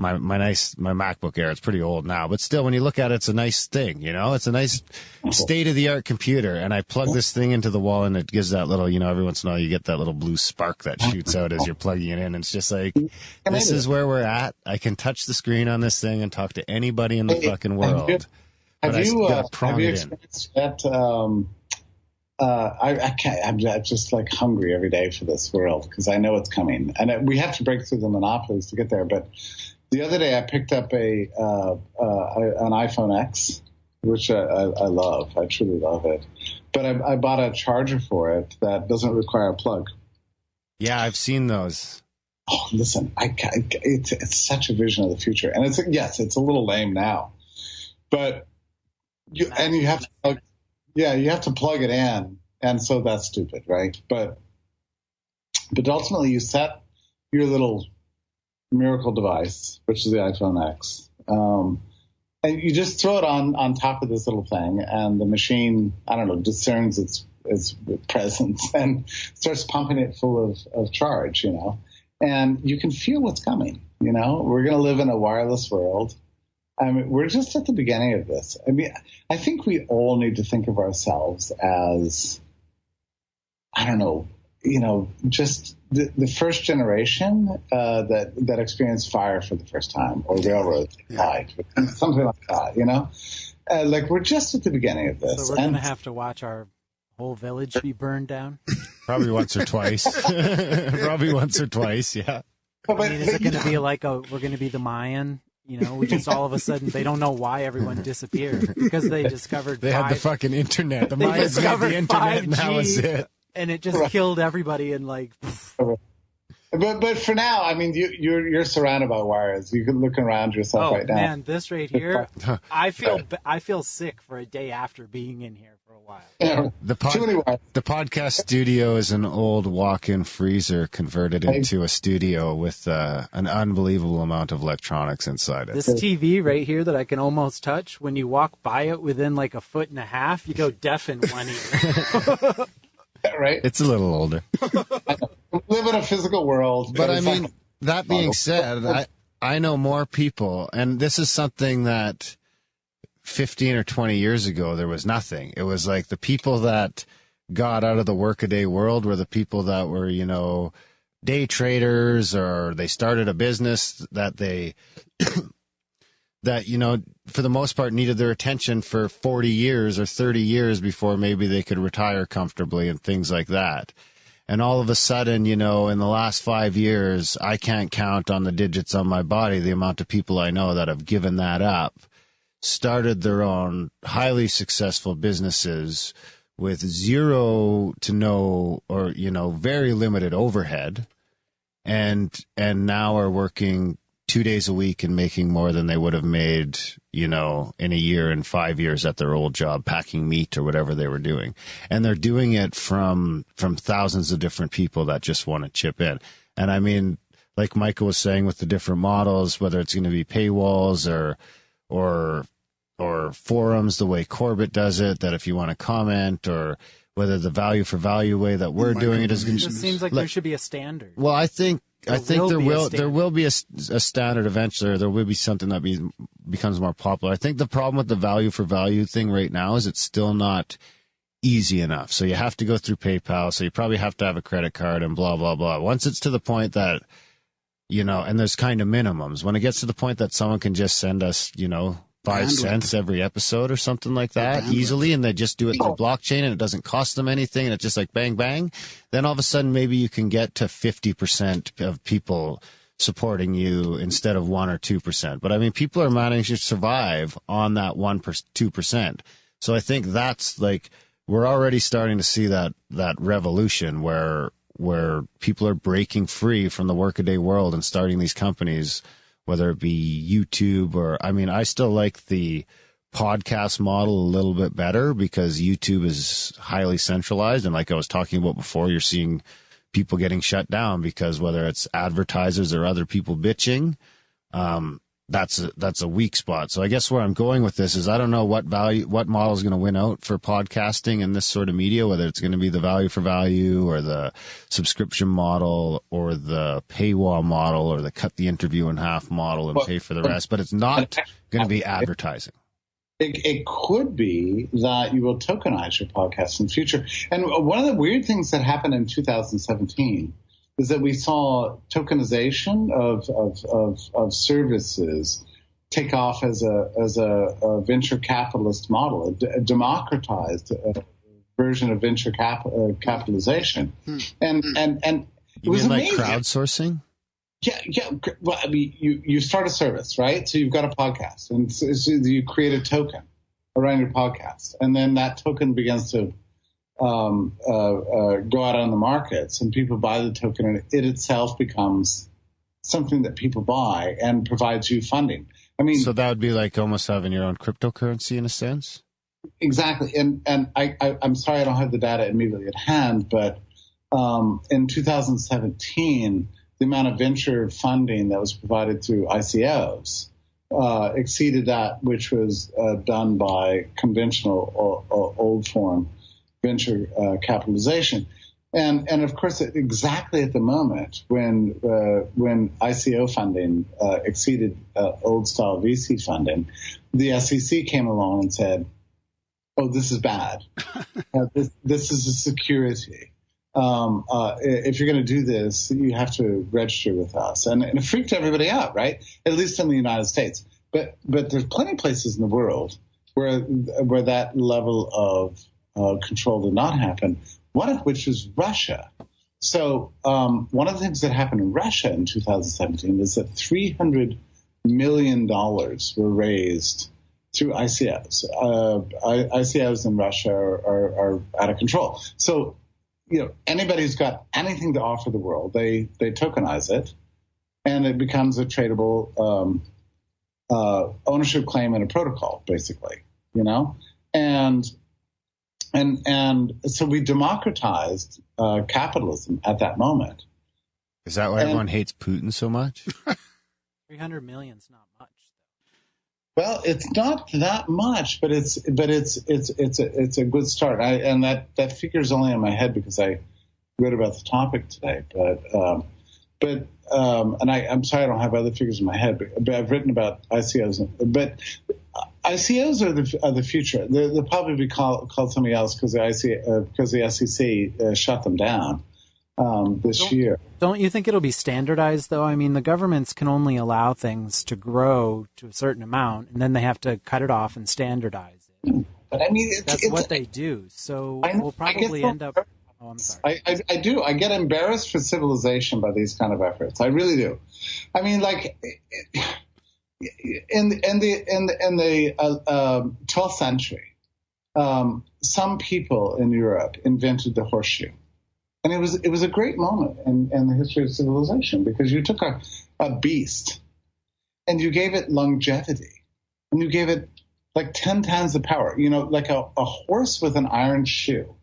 MacBook Air. It's pretty old now, but still, when you look at it, it's a nice thing. It's a nice state-of-the-art computer. And I plug this thing into the wall, and it gives that little, every once in a while you get that little blue spark that shoots out as you're plugging it in. And it's just like, this is where we're at. I can touch the screen on this thing and talk to anybody in the fucking world.
Have you experienced that? I can't. I'm just like hungry every day for this world because I know it's coming, and we have to break through the monopolies to get there. But the other day, I picked up an iPhone X, which I love. I truly love it. But I bought a charger for it that doesn't require a plug.
Yeah, I've seen those.
Oh, listen, it's such a vision of the future, and it's a little lame now, but you have to plug. Yeah, you have to plug it in, and so that's stupid, right? But ultimately, you set your little miracle device, which is the iPhone X, and you just throw it on top of this little thing, and the machine, I don't know, discerns its presence and starts pumping it full of charge, and you can feel what's coming. We're going to live in a wireless world. I mean, we're just at the beginning of this. I mean, I think we all need to think of ourselves as, I don't know, just the first generation that experienced fire for the first time, or railroads, something like that. Like we're just at the beginning of this.
So we're going to have to watch our whole village be burned down.
Probably once or twice. Yeah.
I mean, is it going to be like we're going to be the Mayan? We just all of a sudden, they don't know why everyone disappeared because they discovered
they had the fucking internet. The Mayans made the internet, 5G, and that was it.
And it just killed everybody. And
but for now, I mean, you're surrounded by wires. You can look around yourself right now.
Oh man, this right here, I feel sick for a day after being in here for a while.
Yeah,
the podcast studio is an old walk-in freezer converted into a studio with an unbelievable amount of electronics inside it.
This TV right here that I can almost touch, when you walk by it within like a foot and a half, you go deaf in one ear.
Right?
It's a little older.
Live in a physical world.
But I mean, that being said, I know more people, and this is something that 15 or 20 years ago, there was nothing. It was like the people that got out of the workaday world were the people that were, day traders, or they started a business that they that, for the most part needed their attention for 40 years or 30 years before maybe they could retire comfortably and things like that. And all of a sudden, in the last 5 years, I can't count on the digits on my body the amount of people I know that have given that up, started their own highly successful businesses with zero to no or, very limited overhead, and now are working 2 days a week and making more than they would have made, in a year and 5 years at their old job, packing meat or whatever they were doing. And they're doing it from thousands of different people that just want to chip in. And I mean, like Michael was saying with the different models, whether it's going to be paywalls or forums, the way Corbett does it, that if you want to comment, or whether the value for value way that we're doing it is going to...
It just seems like there should be a standard.
Well, I think there will be a standard eventually, or there will be something that becomes more popular. I think the problem with the value for value thing right now is it's still not easy enough. So you have to go through PayPal. So you probably have to have a credit card and blah, blah, blah. Once it's to the point that, and there's kind of minimums. When it gets to the point that someone can just send us, 5 cents every episode or something like that easily, and they just do it through blockchain and it doesn't cost them anything, and it's just like bang, bang, then all of a sudden maybe you can get to 50% of people supporting you instead of 1 or 2%. But I mean, people are managing to survive on that 2%. So I think that's like, we're already starting to see that revolution where where people are breaking free from the workaday world and starting these companies, whether it be YouTube or, I mean, I still like the podcast model a little bit better because YouTube is highly centralized. And like I was talking about before, you're seeing people getting shut down because whether it's advertisers or other people bitching, that's a weak spot. So I guess where I'm going with this is I don't know what model is going to win out for podcasting and this sort of media, whether it's going to be the value for value or the subscription model or the paywall model or the cut the interview in half model and pay for the rest, but it's not going to be advertising.
It could be that you will tokenize your podcast in the future. And one of the weird things that happened in 2017 is that we saw tokenization of services take off as a venture capitalist model, a democratized version of venture capitalization. And it was amazing.
Like crowdsourcing?
Yeah. Well, I mean, you start a service, right? So you've got a podcast, and so you create a token around your podcast, and then that token begins to go out on the markets, and people buy the token, and it itself becomes something that people buy and provides you funding. I mean,
so that would be like almost having your own cryptocurrency in a sense.
Exactly, and I'm sorry I don't have the data immediately at hand, but in 2017. The amount of venture funding that was provided through ICOs exceeded that which was done by conventional old form venture capitalization. And of course, exactly at the moment when ICO funding exceeded old style VC funding, the SEC came along and said, "Oh, this is bad. This is a security. If you're going to do this, you have to register with us." And it freaked everybody out, right? At least in the United States. But there's plenty of places in the world where that level of control did not happen, one of which is Russia. So one of the things that happened in Russia in 2017 is that $300 million were raised through ICOs. ICOs in Russia are out of control. So anybody who's got anything to offer the world, they tokenize it, and it becomes a tradable ownership claim in a protocol, basically. And so we democratized capitalism at that moment.
Is that why everyone hates Putin so much?
300 million's not much.
Well, it's not that much, but it's a good start. And that figure's only in my head because I read about the topic today. But I'm sorry I don't have other figures in my head. But I've written about ICOs. But ICOs are the future. They'll probably be called something else because the SEC shut them down this year.
Don't you think it'll be standardized, though? I mean, the governments can only allow things to grow to a certain amount, and then they have to cut it off and standardize it.
But I mean,
that's what they do. So we'll probably end up. Oh, I'm sorry.
I do. I get embarrassed for civilization by these kind of efforts. I really do. I mean, like in the 12th century, some people in Europe invented the horseshoe. And it was a great moment in the history of civilization because you took a beast and you gave it longevity and you gave it like 10 times the power. Like a horse with an iron shoe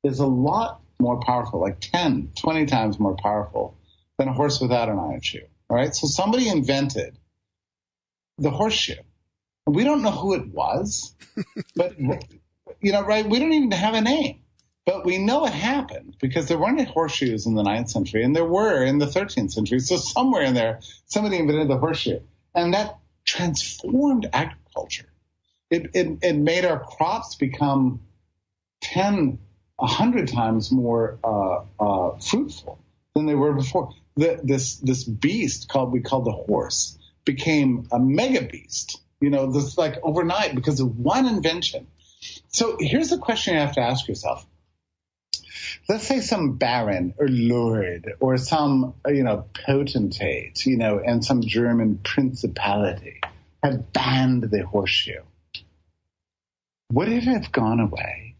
is a lot more powerful, like 10, 20 times more powerful than a horse without an iron shoe. All right. So somebody invented the horseshoe. We don't know who it was, but right. We don't even have a name. But we know it happened because there weren't horseshoes in the 9th century, and there were in the 13th century. So somewhere in there, somebody invented the horseshoe, and that transformed agriculture. It made our crops become 10, 100 times more fruitful than they were before. This beast we called the horse became a mega beast. This like overnight because of one invention. So here's the question you have to ask yourself. Let's say some baron or lord or some, potentate, and some German principality have banned the horseshoe. Would it have gone away?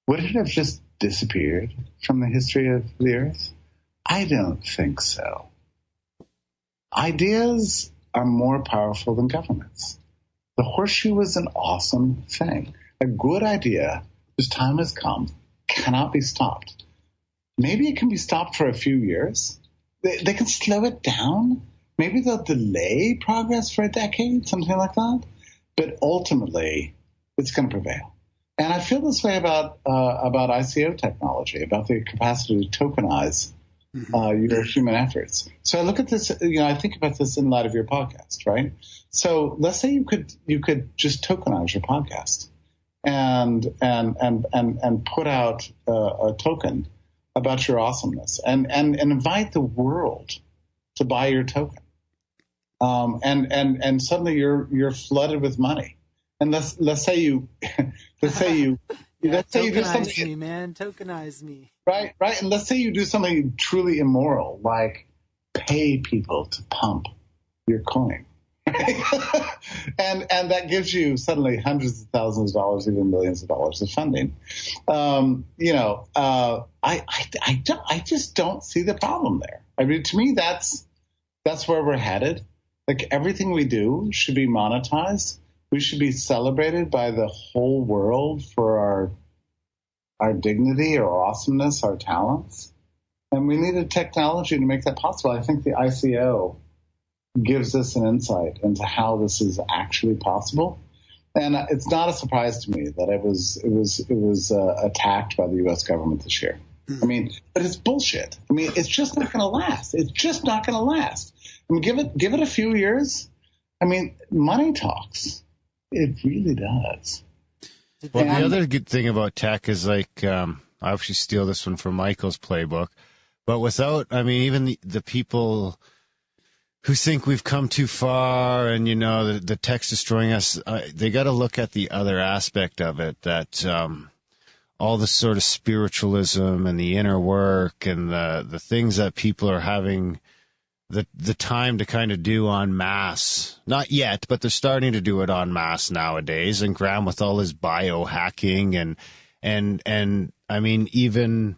Would it have just disappeared from the history of the earth? I don't think so. Ideas are more powerful than governments. The horseshoe is an awesome thing. A good idea, whose time has come, cannot be stopped. Maybe it can be stopped for a few years. They can slow it down. Maybe they'll delay progress for a decade, something like that. But ultimately, it's going to prevail. And I feel this way about ICO technology, about the capacity to tokenize your human efforts. So I look at this, I think about this in light of your podcast, right? So let's say you could just tokenize your podcast and put out a token about your awesomeness and invite the world to buy your token. And suddenly you're flooded with money. And let's say you do something.
Tokenize me, man. Tokenize me.
Right. And let's say you do something truly immoral, like pay people to pump your coin. and that gives you suddenly hundreds of thousands of dollars, even millions of dollars of funding. I just don't see the problem there. I mean, to me, that's where we're headed. Like, everything we do should be monetized. We should be celebrated by the whole world for our dignity, our awesomeness, our talents. And we need a technology to make that possible. I think the ICO gives us an insight into how this is actually possible. And it's not a surprise to me that it was attacked by the U.S. government this year. I mean, but it's bullshit. I mean, it's just not going to last. It's just not going to last. I mean, give it a few years. I mean, money talks. It really does.
Well, the other good thing about tech is, like, I actually steal this one from Michael's playbook, but without, I mean, even the people who think we've come too far and, the tech's destroying us, they got to look at the other aspect of it, that all the sort of spiritualism and the inner work and the things that people are having the time to kind of do en masse. Not yet, but they're starting to do it en masse nowadays. And Graham, with all his biohacking and I mean, even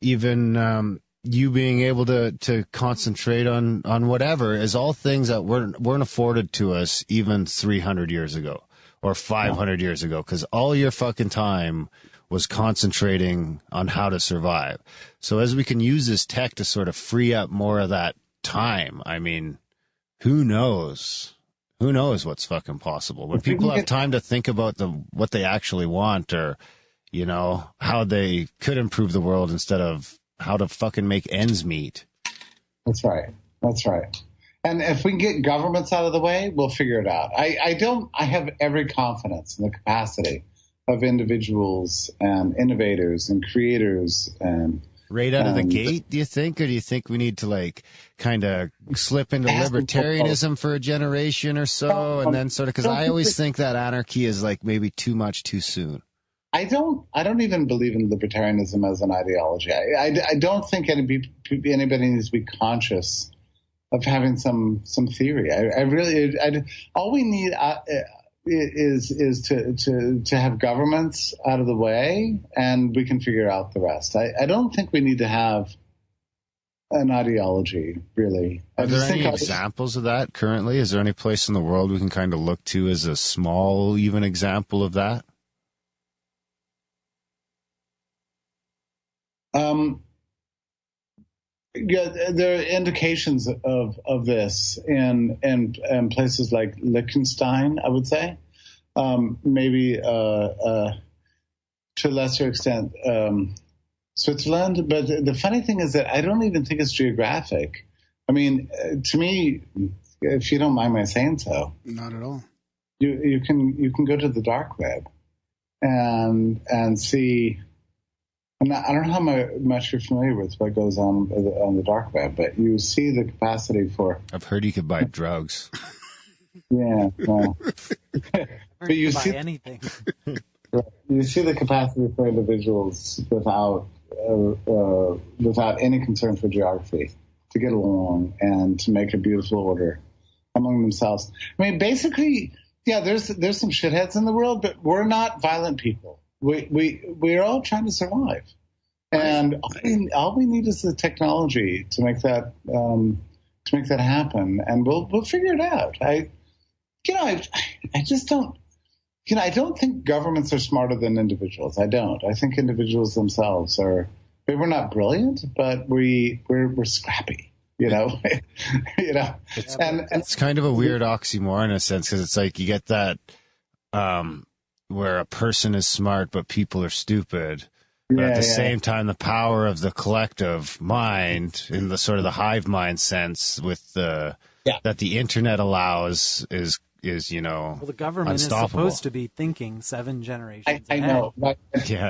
you being able to concentrate on whatever is all things that weren't afforded to us even 300 years ago or 500 years ago, because all your fucking time was concentrating on how to survive. So as we can use this tech to sort of free up more of that time, I mean, who knows what's fucking possible when people have time to think about what they actually want, or how they could improve the world instead of how to fucking make ends meet.
That's right. And if we can get governments out of the way, we'll figure it out. I have every confidence in the capacity of individuals and innovators and creators and
right out of the gate, do you think? Or do you think we need to, like, kind of slip into libertarianism for a generation or so, and then sort of, because I always think that anarchy is, like, maybe too much too soon.
I don't even believe in libertarianism as an ideology. I don't think anybody needs to be conscious of having some theory. All we need is to have governments out of the way, and we can figure out the rest. I don't think we need to have an ideology, really.
Are there any examples of that currently? Is there any place in the world we can kind of look to as a small, even example of that?
Yeah, there are indications of this in places like Liechtenstein, I would say, maybe to a lesser extent Switzerland. But the funny thing is that I don't even think it's geographic. I mean, to me, if you don't mind my saying so,
not at all.
You can go to the dark web and see. I don't know how much you're familiar with what goes on the dark web, but you see the capacity for.
I've heard you could buy drugs.
Yeah, well, but you see
anything.
You see the capacity for individuals without any concern for geography to get along and to make a beautiful order among themselves. I mean, basically, yeah, there's some shitheads in the world, but we're not violent people. We're all trying to survive. And all we need is the technology to make that happen, and we'll figure it out. I just don't. I don't think governments are smarter than individuals. I don't. I think individuals themselves are. We're not brilliant, but we're scrappy.
It's kind of a weird oxymoron in a sense, because it's like you get that where a person is smart but people are stupid. But at the same time, the power of the collective mind, in the sort of the hive mind sense, with that the internet allows, is
well, the government
unstoppable.
is supposed to be thinking 7 generations
I
ahead.
know.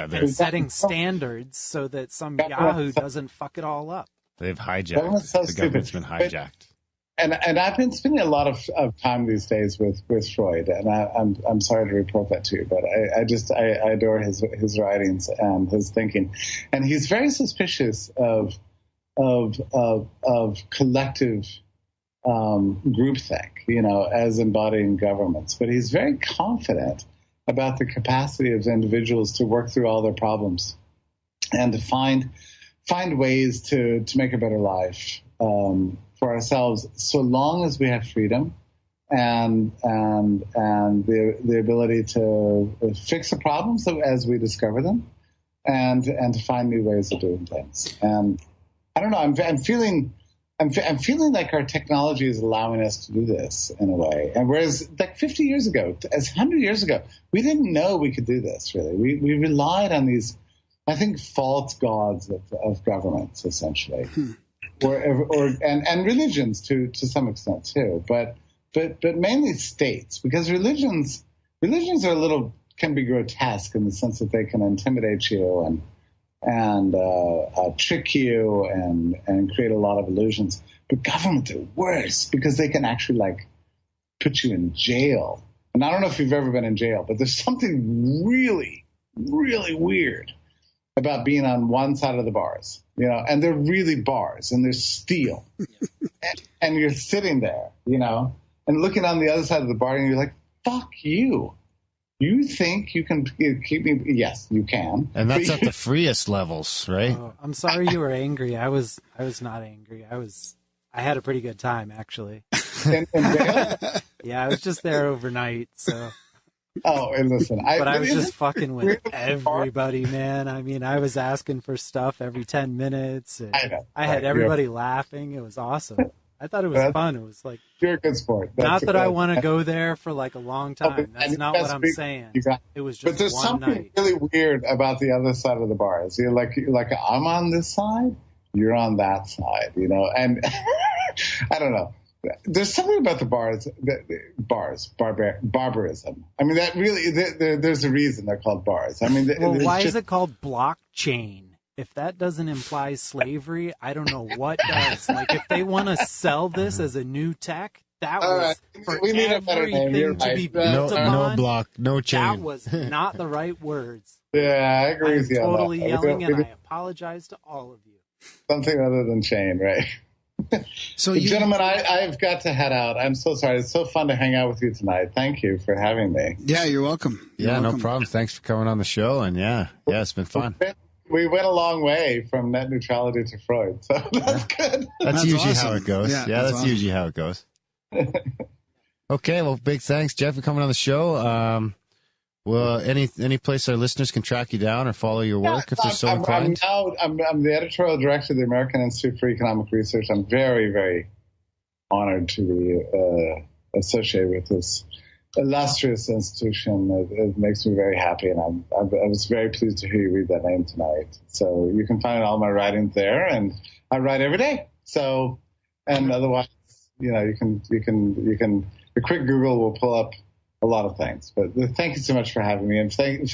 They're setting standards so that some Yahoo doesn't fuck it all up.
They've hijacked. The government's been hijacked.
And I've been spending a lot of time these days with Freud, and I'm sorry to report that to you, but I adore his writings and his thinking, and he's very suspicious of collective groupthink, as embodying governments, but he's very confident about the capacity of individuals to work through all their problems and to find ways to make a better life for ourselves, so long as we have freedom and the ability to fix the problems as we discover them, and to find new ways of doing things. And I don't know. I'm feeling like our technology is allowing us to do this in a way. And whereas like 50 years ago, as 100 years ago, we didn't know we could do this. Really, we relied on these, I think, false gods of governments, essentially. And religions to some extent too, but mainly states, because religions can be grotesque in the sense that they can intimidate you and trick you and create a lot of illusions. But governments are worse because they can actually put you in jail. And I don't know if you've ever been in jail, but there's something really, really weird about being on one side of the bars, and they're really bars and they're steel, and you're sitting there, and looking on the other side of the bar, and you're like, "Fuck you! You think you can keep me?" Yes, you can.
And that's at the freest levels, right?
Oh, I'm sorry you were angry. I was not angry. I had a pretty good time, actually.
In jail?
Yeah, I was just there overnight, so.
Oh, and listen,
I was just fucking with everybody, man. I mean, I was asking for stuff every 10 minutes. And I had everybody laughing. It was awesome. I thought it was fun. It was like,
you're a good sport.
Not that I want to go there for a long time. That's not what I'm saying. It was just
but there's
one
something
night.
really weird about the other side of the bars. You're like, I'm on this side, you're on that side, and I don't know. There's something about the barbarism. I mean, that really, there's a reason they're called bars. I mean,
why is it called blockchain? If that doesn't imply slavery, I don't know what does. If they want to sell this as a new tech, that was for
we need a better name.
everything to be built upon.
No block, no chain.
That was not the right words.
Yeah, I agree with you on that.
I'm totally yelling, and I apologize to all of you.
Something other than chain, right? So, gentlemen, I've got to head out. I'm so sorry. It's so fun to hang out with you tonight. Thank you for having me.
Yeah, you're welcome.
No problem. Thanks for coming on the show. And yeah, it's been fun.
We went a long way from net neutrality to Freud, so that's good.
That's usually how it goes.
Yeah,
that's
awesome.
usually how it goes. Okay, well, big thanks, Jeff, for coming on the show. Well, any place our listeners can track you down or follow your work if they're so inclined?
I'm the editorial director of the American Institute for Economic Research. I'm very, very honored to be associated with this illustrious institution. It makes me very happy, and I was very pleased to hear you read that name tonight. So you can find all my writings there, and I write every day. So, and otherwise, you can the quick Google will pull up a lot of things. But thank you so much for having me, and thank you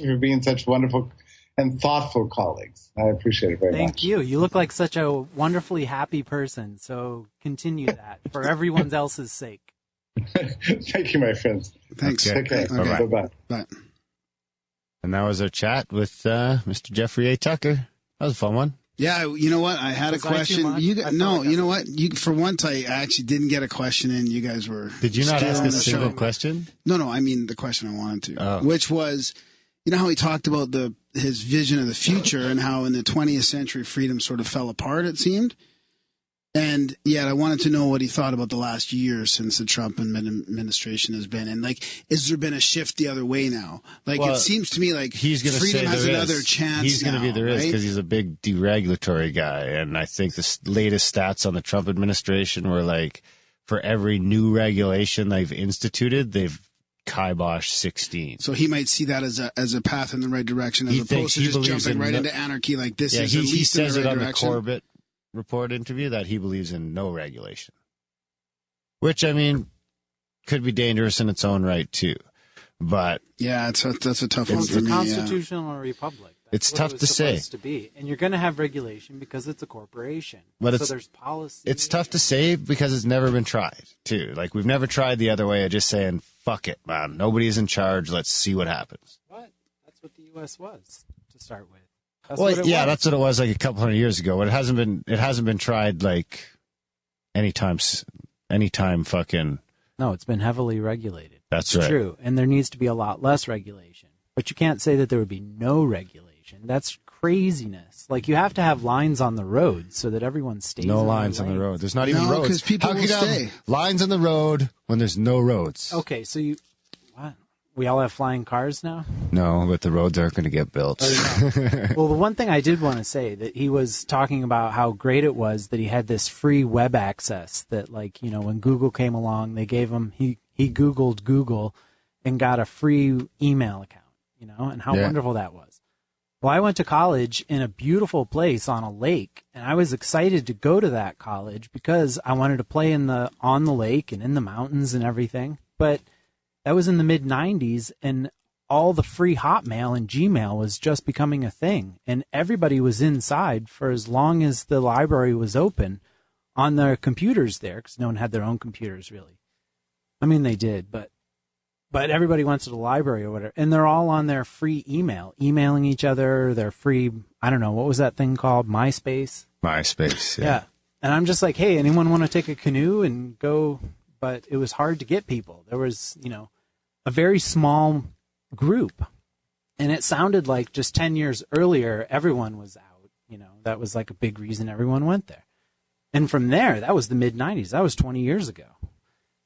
for being such wonderful and thoughtful colleagues. I appreciate it very much.
Thank you. You look like such a wonderfully happy person, so continue that for everyone else's sake.
Thank you, my friends.
Thanks.
Take care.
Okay.
Bye-bye.
Bye.
And that was our chat with Mr. Jeffrey A. Tucker. That was a fun one.
Yeah, you know what? I had a question. You know what? For once, I actually didn't get a question in. You guys were.
Did you not ask a
stealing the
single
show.
question?
No. I mean the question I wanted to, which was, you know how he talked about his vision of the future and how in the 20th century freedom sort of fell apart, it seemed. And yet I wanted to know what he thought about the last year since the Trump administration has been. And like, is there been a shift the other way now? Like, it seems to me like freedom has another chance.
He's going to be there is
right?
because he's a big deregulatory guy. And I think the latest stats on the Trump administration were like, for every new regulation they've instituted, they've kiboshed 16.
So he might see that as a path in the right direction, as opposed to just jumping right into anarchy. Like this is at least
he says
in the
it
right
on
direction.
the Corbett report interview that he believes in no regulation, which I mean could be dangerous in its own right too. But
yeah, that's a tough one
it's
for
a
me.
constitutional republic. That's
it's
what
tough
it
to
was
say.
supposed to be, and you're going to have regulation because it's a corporation.
But
so there's policy.
It's tough to say because it's never been tried too. Like we've never tried the other way of just saying fuck it, man. Nobody's in charge. Let's see what happens.
What? That's what the U.S. was to start with.
That's what it was like a couple hundred years ago. But it hasn't been tried like anytime fucking.
No, it's been heavily regulated.
That's
it's
right.
True, and there needs to be a lot less regulation. But you can't say that there would be no regulation. That's craziness. Like you have to have lines on the road so that everyone stays.
No
in
lines on the road. There's not even
No,
roads.
'cause people
How
will
could you
stay.
have lines on the road when there's no roads?
Okay, so what? We all have flying cars now?
No, but the roads aren't going to get built.
Well, the one thing I did want to say that he was talking about how great it was that he had this free web access that, like, you know, when Google came along, they gave him, he Googled Google and got a free email account, you know, and how wonderful that was. Well, I went to college in a beautiful place on a lake, and I was excited to go to that college because I wanted to play on the lake and in the mountains and everything. But that was in the mid-90s, and all the free Hotmail and Gmail was just becoming a thing. And everybody was inside for as long as the library was open on their computers there, because no one had their own computers, really. I mean, they did, but everybody went to the library or whatever. And they're all on their free emailing each other. They're free, I don't know, what was that thing called? MySpace?
MySpace,
Yeah. And I'm just like, hey, anyone want to take a canoe and go? But it was hard to get people. There was, you know, a very small group. And it sounded like just 10 years earlier, everyone was out. You know, that was like a big reason everyone went there. And from there, that was the mid-90s. That was 20 years ago.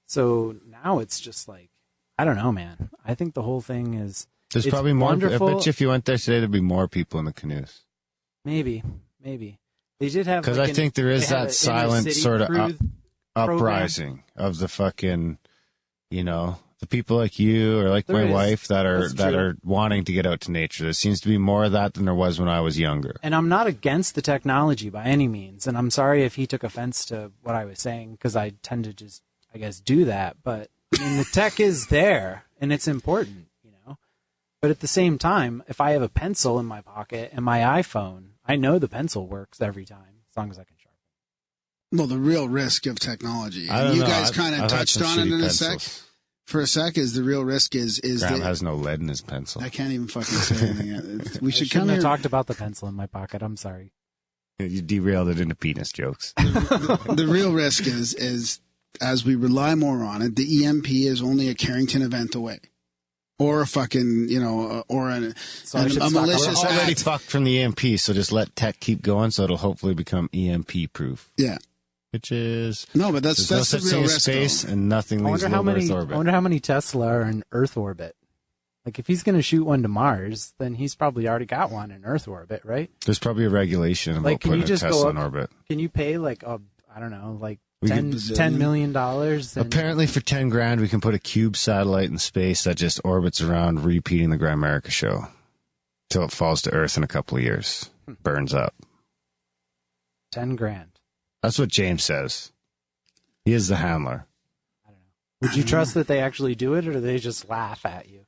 So now it's just like, I don't know, man. I think the whole thing is...
There's probably more.
Wonderful.
I bet you if you went there today, there'd be more people in the canoes.
Maybe. They did have...
Because I think there is that silent sort of uprising of the fucking, you know... The people like you or like my wife that are wanting to get out to nature. There seems to be more of that than there was when I was younger.
And I'm not against the technology by any means. And I'm sorry if he took offense to what I was saying, because I tend to just, I guess, do that. But I mean, the tech is there and it's important, you know. But at the same time, if I have a pencil in my pocket and my iPhone, I know the pencil works every time as long as I can sharpen.
Well, the real risk of technology.
I don't
you
know.
guys kind of
I've had
touched
some
on it
shitty
in
pencils.
for a sec. Is the real risk is
Graham
that
has no lead in his pencil.
I can't even fucking say anything yet. We should
shouldn't
come
have
here.
talked about the pencil in my pocket. I'm sorry.
You derailed it into penis jokes.
The real risk is as we rely more on it, the EMP is only a Carrington event away, or a fucking or a malicious
We're already
act.
fucked from the EMP, so just let tech keep going, so it'll hopefully become EMP proof.
Yeah.
Which is
No, but that's
no
the
such
real
thing as
risk.
space,
though.
and nothing leaves low Earth
I
orbit.
wonder how many Tesla are in Earth orbit. Like, if he's going to shoot one to Mars, then he's probably already got one in Earth orbit, right?
There's probably a regulation about
Like, can
putting
you just
a Tesla
go
in
up?
orbit.
Can you pay like I don't know, like
We
$10 million? And,
Apparently, for $10,000, we can put a cube satellite in space that just orbits around, repeating the Grimerica show till it falls to Earth in a couple of years, burns up.
$10,000.
That's what James says. He is the handler.
Would you trust that they actually do it, or do they just laugh at you,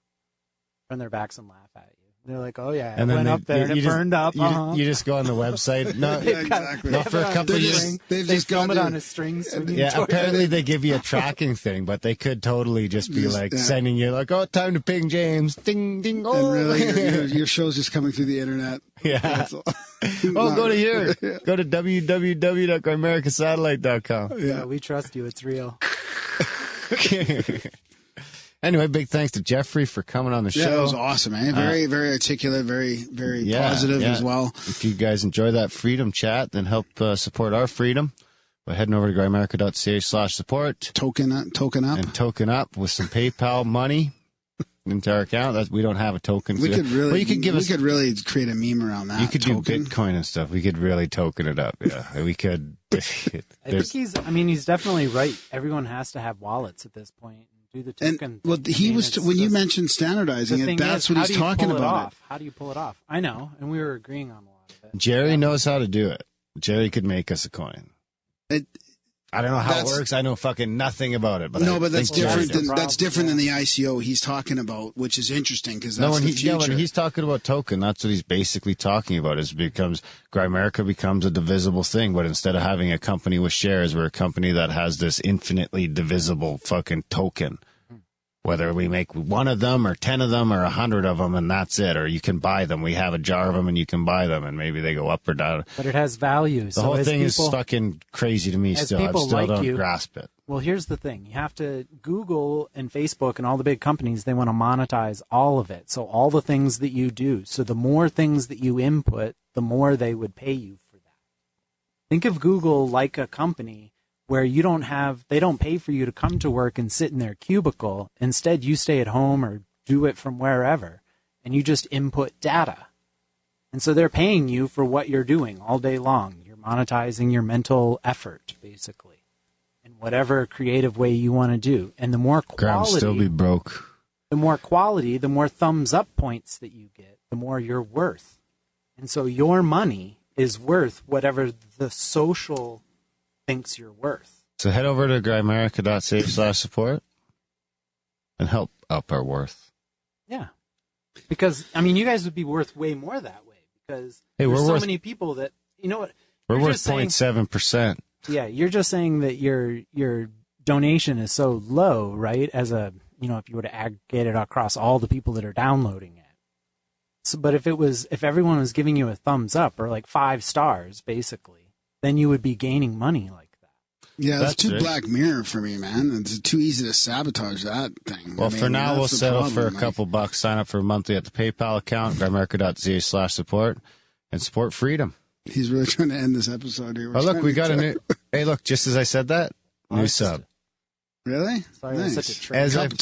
turn their backs and laugh at you? They're like, "Oh yeah, it went up there and it burned up."
You just go on the website. No,
exactly.
no, for a couple of years.
They've
They
just
film
got
it
to-
on a string. swinging
Yeah,
towards
apparently
it.
they give you a tracking thing, but they could totally just be
Just,
like
yeah.
sending you like, "Oh, time to ping James." Ding, ding. Oh,
And really, your show's just coming through the internet.
yeah.
That's all.
Oh, go to here. Go to www.grimericasatellite.com.
Yeah, we trust you. It's real.
Anyway, big thanks to Jeffrey for coming on the
Yeah,
show.
it was awesome, eh? Very, very articulate, very, very positive as well.
If you guys enjoy that freedom chat, then help support our freedom by heading over to grimerica.ca/support.
Token up.
And token up with some PayPal money into our account. We don't have a token.
We could really,
you could give us,
could really create a meme around that.
You could
token.
do Bitcoin and stuff. We could really token it up. Yeah, we could.
I think he's definitely right. Everyone has to have wallets at this point. Do the token.
When you mentioned standardizing it, that's what he's talking about.
How do you pull it off? I know, and we were agreeing on a lot of it.
Jerry knows how to do it. Jerry could make us a coin. I don't know how it works. I know fucking nothing about it. But
that's different than the ICO he's talking about, which is interesting because that's the future.
When he's talking about token, that's what he's basically talking about. Grimerica becomes a divisible thing, but instead of having a company with shares, we're a company that has this infinitely divisible fucking token. Whether we make one of them or 10 of them or 100 of them, and that's it. Or you can buy them. We have a jar of them, and you can buy them, and maybe they go up or down.
But it has value.
The whole thing is fucking crazy to me still. I still don't grasp it.
Well, here's the thing. You have to Google and Facebook and all the big companies, they want to monetize all of it. So all the things that you do. So the more things that you input, the more they would pay you for that. Think of Google like a company where they don't pay for you to come to work and sit in their cubicle. Instead, you stay at home or do it from wherever, and you just input data. And so they're paying you for what you're doing all day long. You're monetizing your mental effort, basically, in whatever creative way you want to do. And the more quality,
still be broke.
The more quality, the more thumbs up points that you get, the more you're worth. And so your money is worth whatever the social thinks you're worth.
So head over to grimerica.ca/support and help up our worth.
Yeah. Because, you guys would be worth way more that way because there's so many people that, you know what?
We're worth 0.7%.
Yeah, you're just saying that your donation is so low, right? As if you were to aggregate it across all the people that are downloading it. So, but if everyone was giving you a thumbs up or like 5 stars, basically, then you would be gaining money like that.
Yeah, that's too Black Mirror for me, man. It's too easy to sabotage that thing.
Well, for now, we'll settle for a couple bucks. Sign up for a monthly at the PayPal account, grimerica.ca/support, and support freedom.
He's really trying to end this episode here.
Oh, look, we got a new... Hey, look, just as I said that, new sub.
Really?
Sorry,
nice.
Such a trick.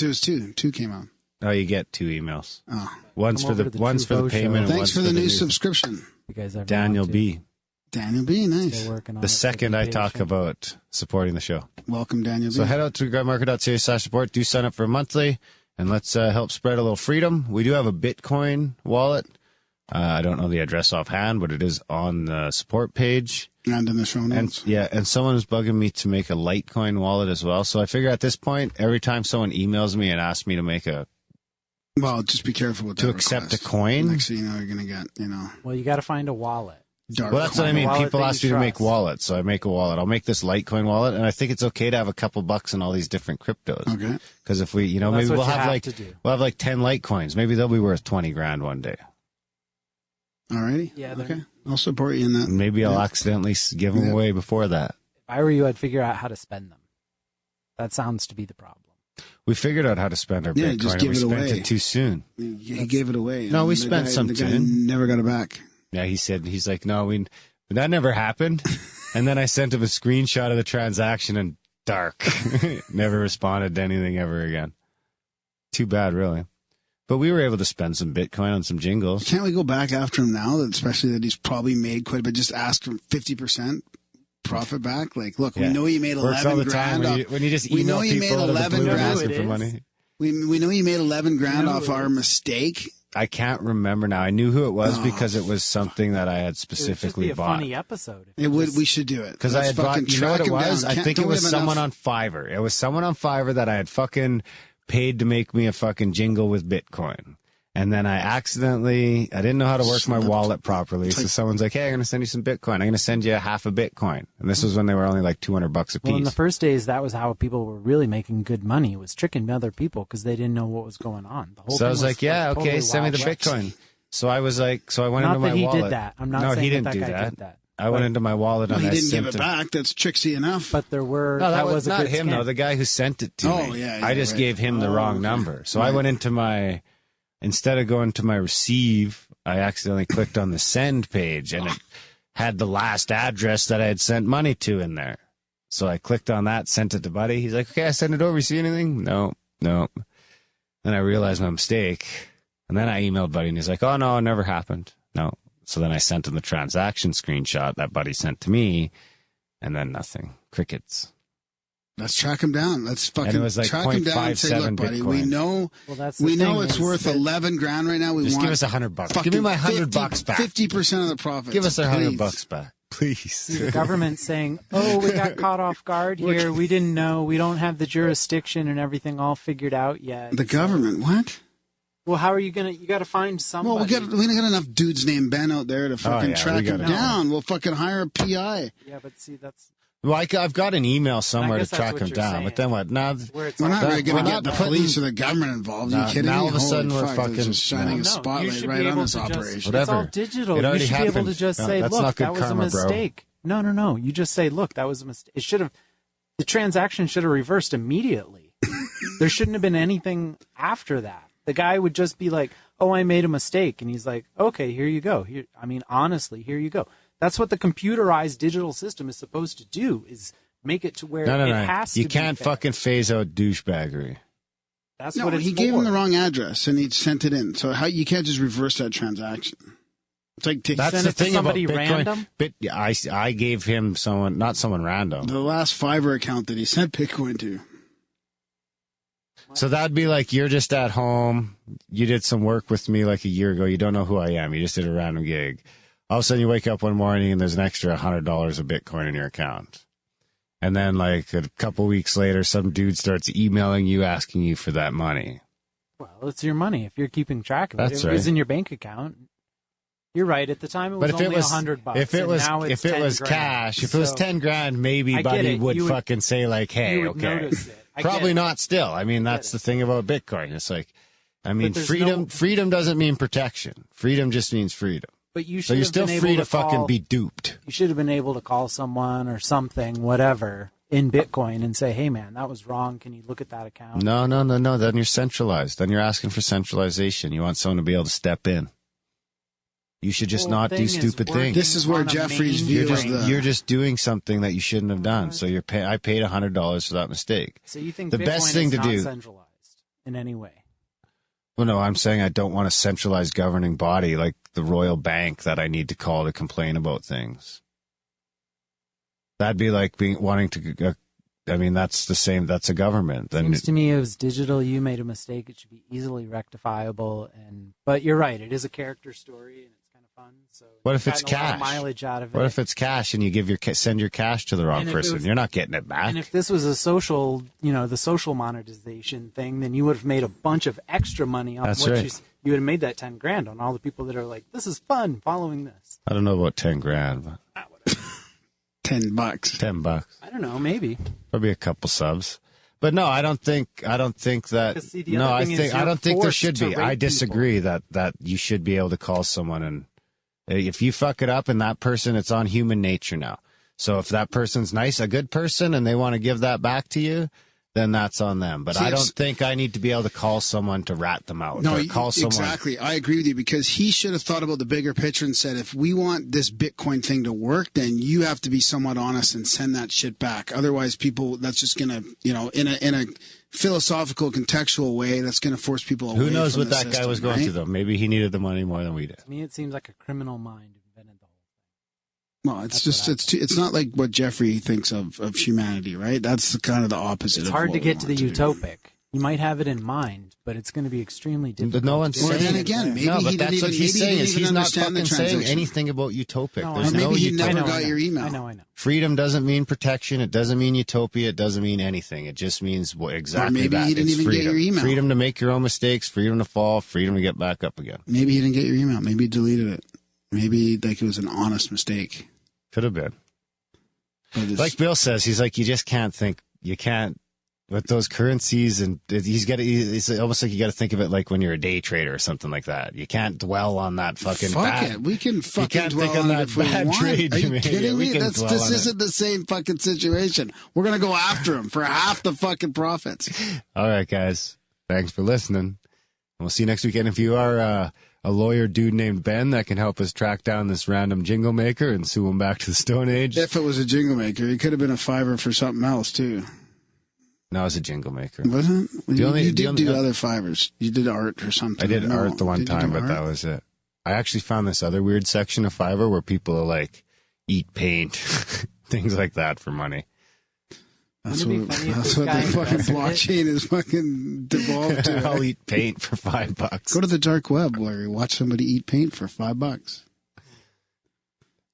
Two came out.
Oh, you get 2 emails.
Oh.
One's for the payment.
Thanks for the new subscription.
You guys ever
Daniel B.
Daniel B, nice.
The second I talk about supporting the show.
Welcome, Daniel B.
So head out to grimerica.ca/support. Do sign up for a monthly, and let's help spread a little freedom. We do have a Bitcoin wallet. I don't know the address offhand, but it is on the support page.
And in the show notes.
And someone was bugging me to make a Litecoin wallet as well. So I figure at this point, every time someone emails me and asks me to make
well, just be careful with that.
To accept a coin.
Next thing you know, you're going to get,
Well, you got to find a wallet.
Well, that's what I mean. People ask me to make wallets, so I make a wallet. I'll make this Litecoin wallet, and I think it's okay to have a couple bucks in all these different cryptos.
Okay.
Because if we, maybe we'll have like 10 Litecoins. Maybe they'll be worth $20,000 one day.
Alrighty.
Yeah.
Okay. I'll support you in that.
Maybe I'll accidentally give them away before that.
If I were you, I'd figure out how to spend them. That sounds to be the problem.
We figured out how to spend our Bitcoin,
just give
and we
it
spent
away.
it too soon.
He gave it away.
No, we spent some
The guy
too.
never got it back.
Yeah, he's like, no, that never happened. And then I sent him a screenshot of the transaction and dark. Never responded to anything ever again. Too bad, really. But we were able to spend some Bitcoin on some jingles.
Can't we go back after him now, especially that he's probably made quite a bit, just ask for 50% profit back? Like, look, we know you made 11 grand off.
When you just email people out of the blue asking for money.
We know you made 11 grand off our mistake.
I can't remember now. I knew who it was because it was something that I had specifically
it would just be a
bought.
funny episode.
We should do it.
Because I had bought, you know what it was? I think it was someone on Fiverr. It was someone on Fiverr that I had fucking paid to make me a fucking jingle with Bitcoin. And then I didn't know how to work my wallet properly. So someone's like, hey, I'm going to send you some Bitcoin. I'm going to send you half a Bitcoin. And this was when they were only like $200 a piece.
Well, in the first days, that was how people were really making good money. It was tricking other people because they didn't know what was going on. The whole
so
thing
I was like, okay,
totally
send me the
wild
Bitcoin. So I was like, I went
Not
into my
that he
wallet.
did that. I'm not
no,
saying
he didn't
that
do
guy
that.
did that.
I went into my wallet
Well,
and
he
I
didn't
sent
give it
him.
back. That's tricksy enough.
But there were
No, that
was
was
a
not
good
him
scam.
though. The guy who sent it to
Oh,
me.
yeah,
I just
right.
gave him the
Oh,
wrong
okay.
number. So I
Right.
went into instead of going to my receive, I accidentally clicked on the send page and it had the last address that I had sent money to in there. So I clicked on that, sent it to Buddy. He's like, okay, I sent it over. You see anything? No. Then I realized my mistake. And then I emailed Buddy and he's like, oh no, it never happened. No. So then I sent him the transaction screenshot that Buddy sent to me and then nothing. Crickets.
Let's track him down. Let's fucking
And it was like
track him down and say, look, buddy,
Bitcoin.
we know,
Well, that's the thing
it's
is
worth
that
11 grand right now. We
Just
want
give us $100.
fucking
Give me my $100 back.
50% of the profits.
Give us our
please.
$100 back, please.
the government saying, "Oh, we got caught off guard here. We didn't know. We don't have the jurisdiction and everything all figured out yet."
The government, what?
Well, how are you gonna? You got to find somebody.
Well, we don't got enough dudes named Ben out there to fucking
yeah,
track
we
him
gotta-
down. We'll fucking hire a PI.
Yeah, but see, that's
Well, I've got an email somewhere to
guess that's
track
what
him
you're
down,
saying.
but then what? Now,
where it's
We're
all
not really going
we're
to
not
get the
putting-
police or the government involved. Are
No,
you kidding
now
me?
all of a sudden
Holy
we're
fuck,
fucking-
they're just shining
no,
a
you
spotlight
should
right
be
on
able
this
to just.
operation.
Whatever.
It's all digital.
It
You
already
should be able to
happened.
just
No,
say,
that's
"Look,
not good
that was
karma,
a
bro.
mistake." No. You just say, "Look, that was a mistake." It should have. The transaction should have reversed immediately. There shouldn't have been anything after that. The guy would just be like, "Oh, I made a mistake," and he's like, "Okay, here you go." Honestly, here you go. That's what the computerized digital system is supposed to do: is make it to where
no.
it has to.
You
be
can't
fair.
fucking phase out douchebaggery.
That's
No,
what it's
he gave
for.
him the wrong address and he sent it in. So you can't just reverse that transaction. It's like
That's
Send
the
it to
thing about
somebody
Bitcoin.
random?
I gave him someone, not someone random.
the last Fiverr account that he sent Bitcoin to.
So that'd be like you're just at home. You did some work with me like a year ago. You don't know who I am. You just did a random gig. All of a sudden you wake up one morning and there's an extra $100 of Bitcoin in your account. And then like a couple weeks later, some dude starts emailing you asking you for that money.
Well, it's your money. If you're keeping track of it,
That's
it was
right.
in your bank account. You're right. At the time, it was
But if
only
it was
$100.
if it
and
was
now it's
if it
10
was
grand.
cash, if it was
So
10 grand, maybe
I get
Buddy
it.
would
You would-
fucking say like, hey,
you would
okay.
notice it. I get
Probably
it.
not still. I mean,
get
that's
it.
the thing about Bitcoin. It's like, I mean,
there's
freedom
no-
freedom doesn't mean protection. Freedom just means freedom.
But you should
So you're
have
still
been
free
able
to fucking
call,
be duped.
You should have been able to call someone or something, whatever, in Bitcoin and say, "Hey, man, that was wrong. Can you look at that account?"
No. Then you're centralized. Then you're asking for centralization. You want someone to be able to step in. You should just
Whole
not do
thing is
stupid
working
things.
This is where
on a
Jeffrey's
main
view is
brain.
the...
You're just doing something that you shouldn't have done. So I paid $100 for that mistake.
So you think
The
Bitcoin
best thing
is
to
not
do-
centralized in any way?
Well, no, I'm saying I don't want a centralized governing body like the Royal Bank that I need to call to complain about things. That'd be like wanting to. I mean, that's the same. That's a government. Then
Seems to me it was digital. You made a mistake. It should be easily rectifiable. But you're right. It is a character story, and it's kind of fun. So
What
you've
if it's
gotten a lot of
cash?
mileage out of it.
what if it's cash and you give send your cash to the wrong
And if it
person?
was-
You're not getting it back.
And if this was a social, the social monetization thing, then you would have made a bunch of extra money off
That's
what
right.
you would have made that 10 grand on all the people that are like, this is fun following this.
I don't know about 10 grand, but
$10.
$10,
I don't know, maybe.
probably a couple subs. But no, I don't think that.
Because, see, the
No,
other
I
thing is
think I
you're
don't think there
forced
should
to
be.
rate
I disagree that you should be able to call someone and if you fuck it up and that person, it's on human nature now. So if that person's nice, a good person, and they want to give that back to you, then that's on them. But
See,
I don't
it's-
think I need to be able to call someone to rat them out.
No,
or call someone.
exactly. I agree with you because he should have thought about the bigger picture and said, if we want this Bitcoin thing to work, then you have to be somewhat honest and send that shit back. Otherwise, people, that's just going to, in a philosophical, contextual way, that's going to force people away.
Who knows
from
what
the
that guy
system,
was going
right?
through, though? Maybe he needed the money more than we did.
To me, it seems like a criminal mind invented the whole
Well, it's
That's
just
what I
it's not like what Jeffrey thinks of humanity, right? That's kind of the opposite.
It's
of
hard
what
to
we
get to the
want do.
utopic. You might have it in mind, but it's going to be extremely difficult.
No one's
to do
Or
it.
then
saying
again, maybe
no,
he
but
didn't
that's
even
what he's
maybe
saying
he
is
didn't
he's not
understand the
fucking saying
transaction.
anything about utopic.
No,
There's
I know.
no
Maybe he
utopia.
never got your email.
I know.
Freedom doesn't mean protection. It doesn't mean utopia. It doesn't mean anything. It just means exactly
maybe
that.
he didn't
It's
even get
freedom.
your email.
Freedom to make your own mistakes. Freedom to fall. Freedom to get back up again.
Maybe he didn't get your email. Maybe he deleted it. Maybe like it was an honest mistake.
Could have been.
But it's-
Like Bill says, he's like, you just can't think. You can't with those currencies, and it's almost like you got to think of it like when you're a day trader or something like that. You can't dwell on that fucking
Fuck it. We can fucking dwell on it if we want.
Trade
Are you
made.
kidding me?
This
Isn't the same fucking situation. We're going to go after him for half the fucking profits.
All right, guys. Thanks for listening. And we'll see you next weekend. If you are a lawyer dude named Ben that can help us track down this random jingle maker and sue him back to the Stone Age.
If it was a jingle maker, it could have been a $5 for something else, too.
No, it's a jingle maker.
Wasn't it? You did do other $5s. You did art or something.
I did art the one time, but that was it. I actually found this other weird section of Fiverr where people like eat paint, things like that for money.
That's what the fucking blockchain is fucking devolved to.
I'll eat paint for $5.
Go to the dark web, Larry. Watch somebody eat paint for $5.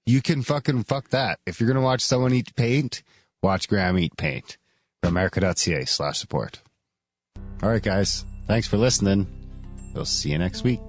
You can fucking fuck that. If you're going to watch someone eat paint, watch Graham eat paint. America.ca/support. All right, guys. Thanks for listening. We'll see you next week.